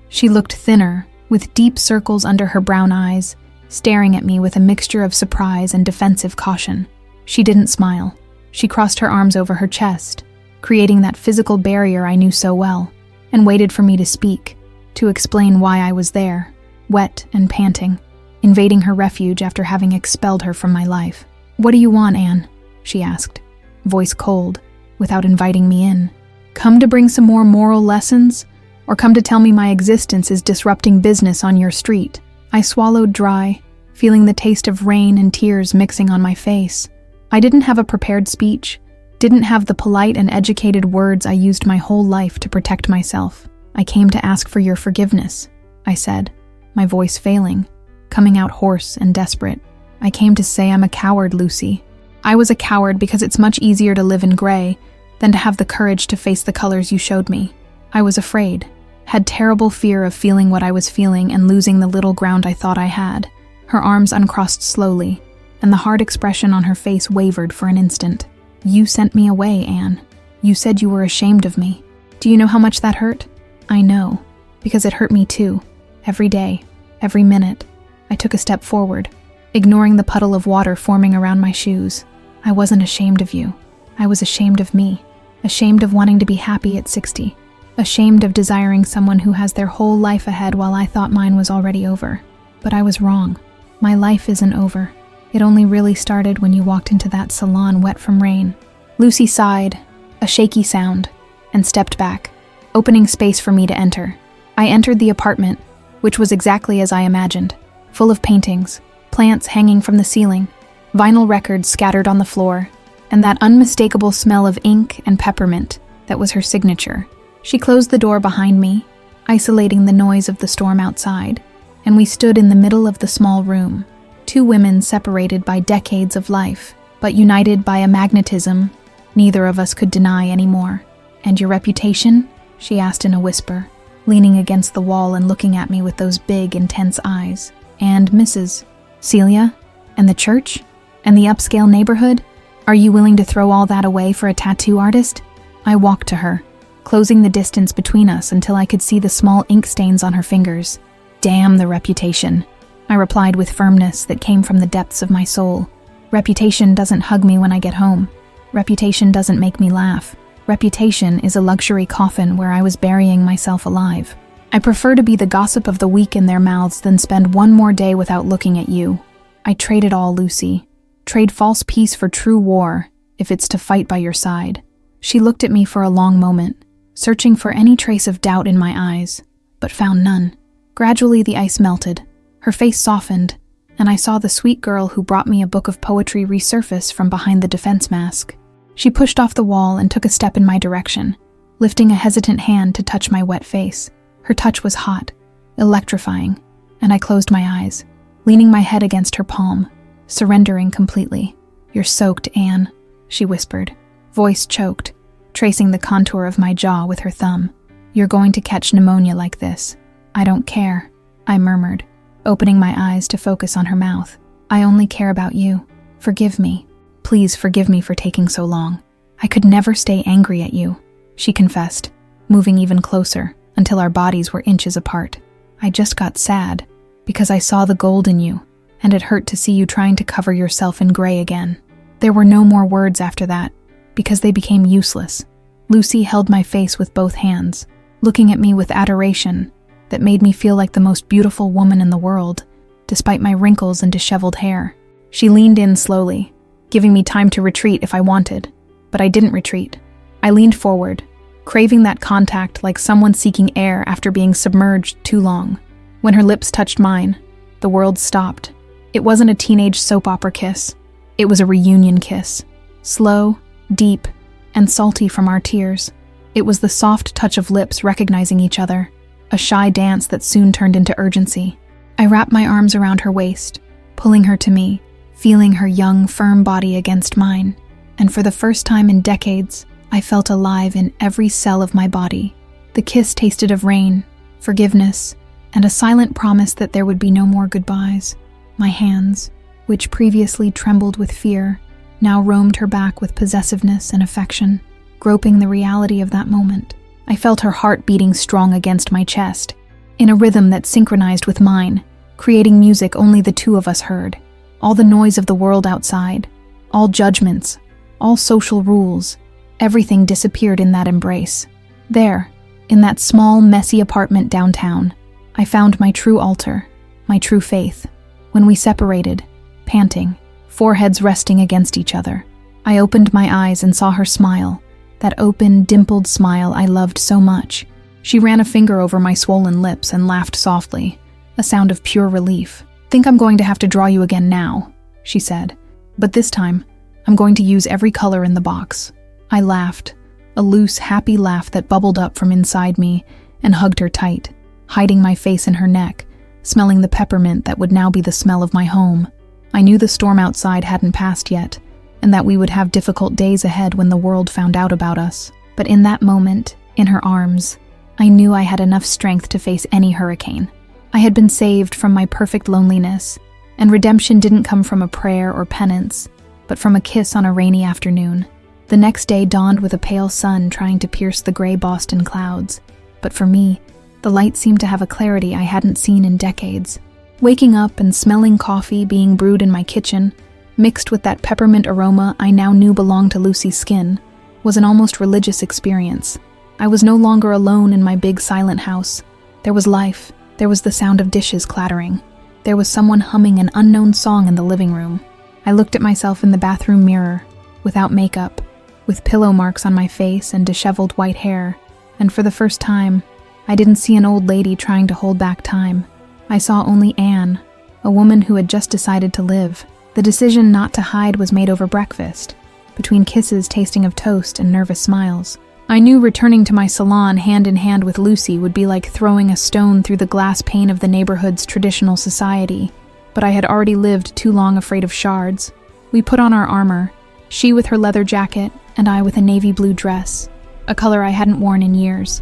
She looked thinner, with deep circles under her brown eyes, staring at me with a mixture of surprise and defensive caution. She didn't smile. She crossed her arms over her chest, creating that physical barrier I knew so well, and waited for me to speak, to explain why I was there, wet and panting, invading her refuge after having expelled her from my life. "What do you want, Anne?" she asked, voice cold, without inviting me in. "Come to bring some more moral lessons, or come to tell me my existence is disrupting business on your street?" I swallowed dry, feeling the taste of rain and tears mixing on my face. I didn't have a prepared speech, didn't have the polite and educated words I used my whole life to protect myself. "I came to ask for your forgiveness," I said, my voice failing, coming out hoarse and desperate. "I came to say I'm a coward, Lucy. I was a coward because it's much easier to live in gray than to have the courage to face the colors you showed me. I was afraid, had terrible fear of feeling what I was feeling and losing the little ground I thought I had." Her arms uncrossed slowly, and the hard expression on her face wavered for an instant. "You sent me away, Anne. You said you were ashamed of me. Do you know how much that hurt?" "I know, because it hurt me too. Every day, every minute." I took a step forward, ignoring the puddle of water forming around my shoes. "I wasn't ashamed of you. I was ashamed of me. Ashamed of wanting to be happy at 60. Ashamed of desiring someone who has their whole life ahead while I thought mine was already over. But I was wrong. My life isn't over. It only really started when you walked into that salon wet from rain." Lucy sighed, a shaky sound, and stepped back, opening space for me to enter. I entered the apartment, which was exactly as I imagined, full of paintings, plants hanging from the ceiling, vinyl records scattered on the floor, and that unmistakable smell of ink and peppermint that was her signature. She closed the door behind me, isolating the noise of the storm outside, and we stood in the middle of the small room, 2 women separated by decades of life, but united by a magnetism neither of us could deny anymore. "And your reputation?" she asked in a whisper, leaning against the wall and looking at me with those big, intense eyes. "And Mrs. Celia? And the church? And the upscale neighborhood? Are you willing to throw all that away for a tattoo artist?" I walked to her, closing the distance between us until I could see the small ink stains on her fingers. "Damn the reputation," I replied with firmness that came from the depths of my soul. "Reputation doesn't hug me when I get home. Reputation doesn't make me laugh. Reputation is a luxury coffin where I was burying myself alive. I prefer to be the gossip of the week in their mouths than spend one more day without looking at you. I trade it all, Lucy. Trade false peace for true war, if it's to fight by your side." She looked at me for a long moment, searching for any trace of doubt in my eyes, but found none. Gradually the ice melted, her face softened, and I saw the sweet girl who brought me a book of poetry resurface from behind the defense mask. She pushed off the wall and took a step in my direction, lifting a hesitant hand to touch my wet face. Her touch was hot, electrifying, and I closed my eyes, leaning my head against her palm, surrendering completely. "You're soaked, Anne," she whispered, voice choked, tracing the contour of my jaw with her thumb. "You're going to catch pneumonia like this." "I don't care," I murmured, opening my eyes to focus on her mouth. "I only care about you. Forgive me. Please forgive me for taking so long. I could never stay angry at you," she confessed, moving even closer until our bodies were inches apart. "I just got sad because I saw the gold in you, and it hurt to see you trying to cover yourself in gray again." There were no more words after that, because they became useless. Lucy held my face with both hands, looking at me with adoration that made me feel like the most beautiful woman in the world, despite my wrinkles and disheveled hair. She leaned in slowly, giving me time to retreat if I wanted, but I didn't retreat. I leaned forward, craving that contact like someone seeking air after being submerged too long. When her lips touched mine, the world stopped. It wasn't a teenage soap opera kiss. It was a reunion kiss. Slow, deep, and salty from our tears. It was the soft touch of lips recognizing each other, a shy dance that soon turned into urgency. I wrapped my arms around her waist, pulling her to me, feeling her young, firm body against mine. And for the first time in decades, I felt alive in every cell of my body. The kiss tasted of rain, forgiveness, and a silent promise that there would be no more goodbyes. My hands, which previously trembled with fear, now roamed her back with possessiveness and affection, groping the reality of that moment. I felt her heart beating strong against my chest, in a rhythm that synchronized with mine, creating music only the two of us heard. All the noise of the world outside, all judgments, all social rules, everything disappeared in that embrace. There, in that small, messy apartment downtown, I found my true altar, my true faith. When we separated, panting, foreheads resting against each other, I opened my eyes and saw her smile, that open, dimpled smile I loved so much. She ran a finger over my swollen lips and laughed softly, a sound of pure relief. "Think I'm going to have to draw you again now," she said. "But this time, I'm going to use every color in the box." I laughed, a loose, happy laugh that bubbled up from inside me, and hugged her tight, hiding my face in her neck, smelling the peppermint that would now be the smell of my home. I knew the storm outside hadn't passed yet, and that we would have difficult days ahead when the world found out about us. But in that moment, in her arms, I knew I had enough strength to face any hurricane. I had been saved from my perfect loneliness, and redemption didn't come from a prayer or penance, but from a kiss on a rainy afternoon. The next day dawned with a pale sun trying to pierce the gray Boston clouds, but for me, the light seemed to have a clarity I hadn't seen in decades. Waking up and smelling coffee being brewed in my kitchen, mixed with that peppermint aroma I now knew belonged to Lucy's skin, was an almost religious experience. I was no longer alone in my big silent house. There was life. There was the sound of dishes clattering. There was someone humming an unknown song in the living room. I looked at myself in the bathroom mirror, without makeup, with pillow marks on my face and disheveled white hair, and for the first time, I didn't see an old lady trying to hold back time. I saw only Anne, a woman who had just decided to live. The decision not to hide was made over breakfast, between kisses tasting of toast and nervous smiles. I knew returning to my salon hand in hand with Lucy would be like throwing a stone through the glass pane of the neighborhood's traditional society, but I had already lived too long afraid of shards. We put on our armor, she with her leather jacket and I with a navy blue dress, a color I hadn't worn in years.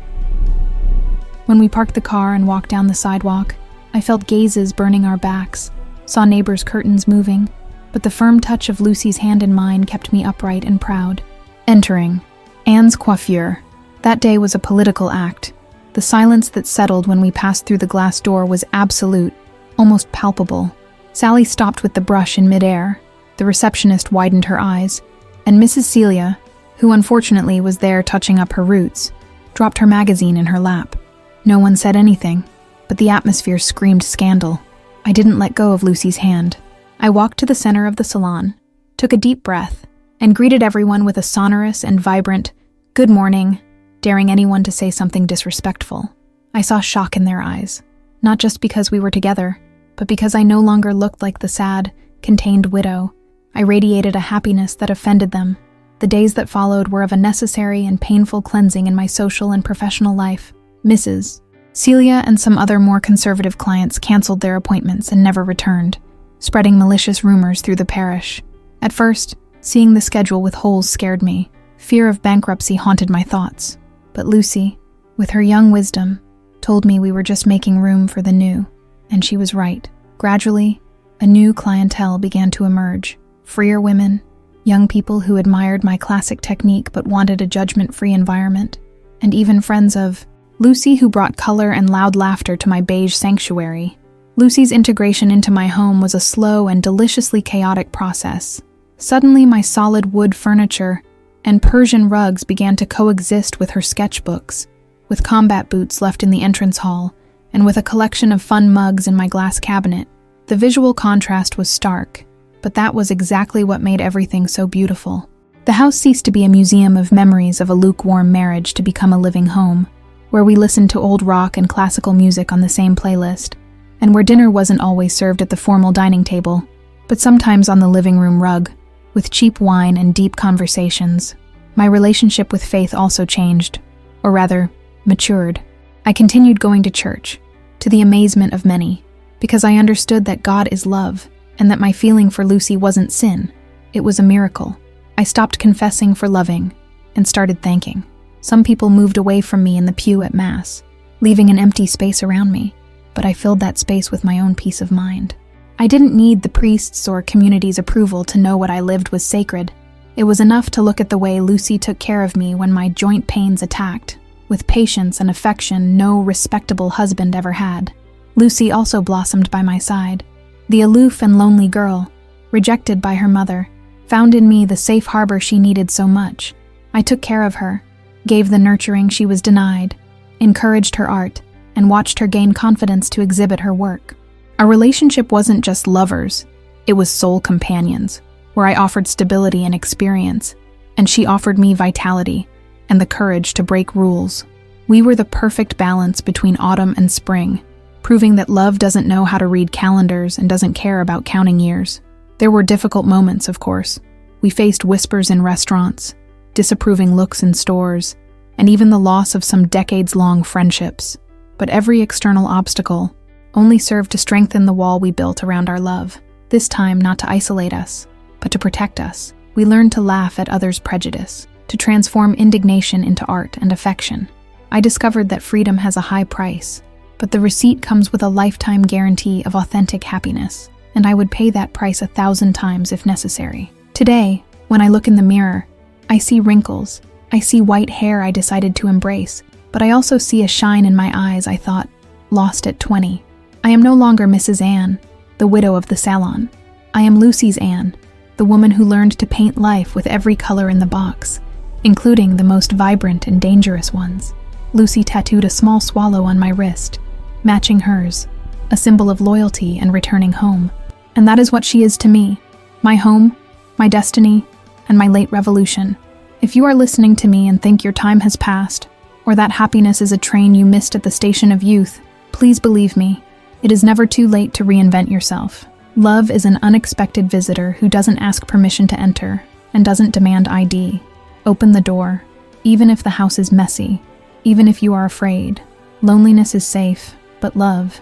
When we parked the car and walked down the sidewalk, I felt gazes burning our backs, saw neighbors' curtains moving, but the firm touch of Lucy's hand in mine kept me upright and proud. Entering Anne's coiffure, That day was a political act. The silence that settled when we passed through the glass door was absolute, almost palpable. Sally stopped with the brush in midair. The receptionist widened her eyes, and Mrs. Celia, who unfortunately was there touching up her roots, dropped her magazine in her lap. No one said anything, but the atmosphere screamed scandal. I didn't let go of Lucy's hand. I walked to the center of the salon, took a deep breath, and greeted everyone with a sonorous and vibrant "Good morning," daring anyone to say something disrespectful. I saw shock in their eyes, not just because we were together, but because I no longer looked like the sad, contained widow. I radiated a happiness that offended them. The days that followed were of a necessary and painful cleansing in my social and professional life. Mrs. Celia and some other more conservative clients canceled their appointments and never returned, spreading malicious rumors through the parish. At first, seeing the schedule with holes scared me. Fear of bankruptcy haunted my thoughts. But Lucy, with her young wisdom, told me we were just making room for the new, and she was right. Gradually, a new clientele began to emerge. Freer women, young people who admired my classic technique but wanted a judgment-free environment, and even friends of Lucy who brought color and loud laughter to my beige sanctuary. Lucy's integration into my home was a slow and deliciously chaotic process. Suddenly, my solid wood furniture and Persian rugs began to coexist with her sketchbooks, with combat boots left in the entrance hall, and with a collection of fun mugs in my glass cabinet. The visual contrast was stark, but that was exactly what made everything so beautiful. The house ceased to be a museum of memories of a lukewarm marriage to become a living home, where we listened to old rock and classical music on the same playlist, and where dinner wasn't always served at the formal dining table, but sometimes on the living room rug, with cheap wine and deep conversations. My relationship with faith also changed, or rather, matured. I continued going to church, to the amazement of many, because I understood that God is love, and that my feeling for Lucy wasn't sin. It was a miracle. I stopped confessing for loving, and started thanking. Some people moved away from me in the pew at Mass, leaving an empty space around me, but I filled that space with my own peace of mind. I didn't need the priest's or community's approval to know what I lived was sacred. It was enough to look at the way Lucy took care of me when my joint pains attacked, with patience and affection no respectable husband ever had. Lucy also blossomed by my side. The aloof and lonely girl, rejected by her mother, found in me the safe harbor she needed so much. I took care of her, gave the nurturing she was denied, encouraged her art, and watched her gain confidence to exhibit her work. Our relationship wasn't just lovers, it was soul companions, where I offered stability and experience, and she offered me vitality and the courage to break rules. We were the perfect balance between autumn and spring, proving that love doesn't know how to read calendars and doesn't care about counting years. There were difficult moments, of course. We faced whispers in restaurants, disapproving looks in stores, and even the loss of some decades-long friendships. But every external obstacle only served to strengthen the wall we built around our love. This time, not to isolate us, but to protect us. We learned to laugh at others' prejudice, to transform indignation into art and affection. I discovered that freedom has a high price, but the receipt comes with a lifetime guarantee of authentic happiness, and I would pay that price 1,000 times if necessary. Today, when I look in the mirror, I see wrinkles. I see white hair I decided to embrace, but I also see a shine in my eyes I thought lost at 20. I am no longer Mrs. Anne, the widow of the salon. I am Lucy's Anne, the woman who learned to paint life with every color in the box, including the most vibrant and dangerous ones. Lucy tattooed a small swallow on my wrist, matching hers, a symbol of loyalty and returning home. And that is what she is to me, my home, my destiny, and my late revolution. If you are listening to me and think your time has passed, or that happiness is a train you missed at the station of youth, please believe me, it is never too late to reinvent yourself. Love is an unexpected visitor who doesn't ask permission to enter and doesn't demand ID. Open the door, even if the house is messy, even if you are afraid. Loneliness is safe, but love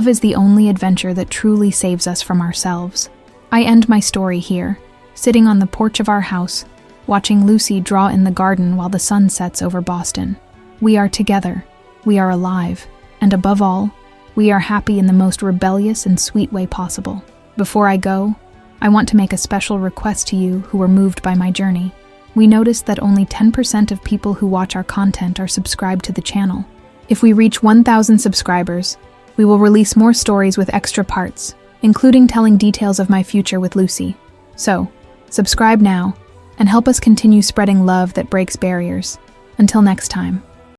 is the only adventure that truly saves us from ourselves. I end my story here, sitting on the porch of our house, watching Lucy draw in the garden while the sun sets over Boston. We are together, we are alive, and above all, we are happy in the most rebellious and sweet way possible. Before I go, I want to make a special request to you who were moved by my journey. we noticed that only 10% of people who watch our content are subscribed to the channel. If we reach 1,000 subscribers, we will release more stories with extra parts, including telling details of my future with Lucy. So, subscribe now and help us continue spreading love that breaks barriers. Until next time.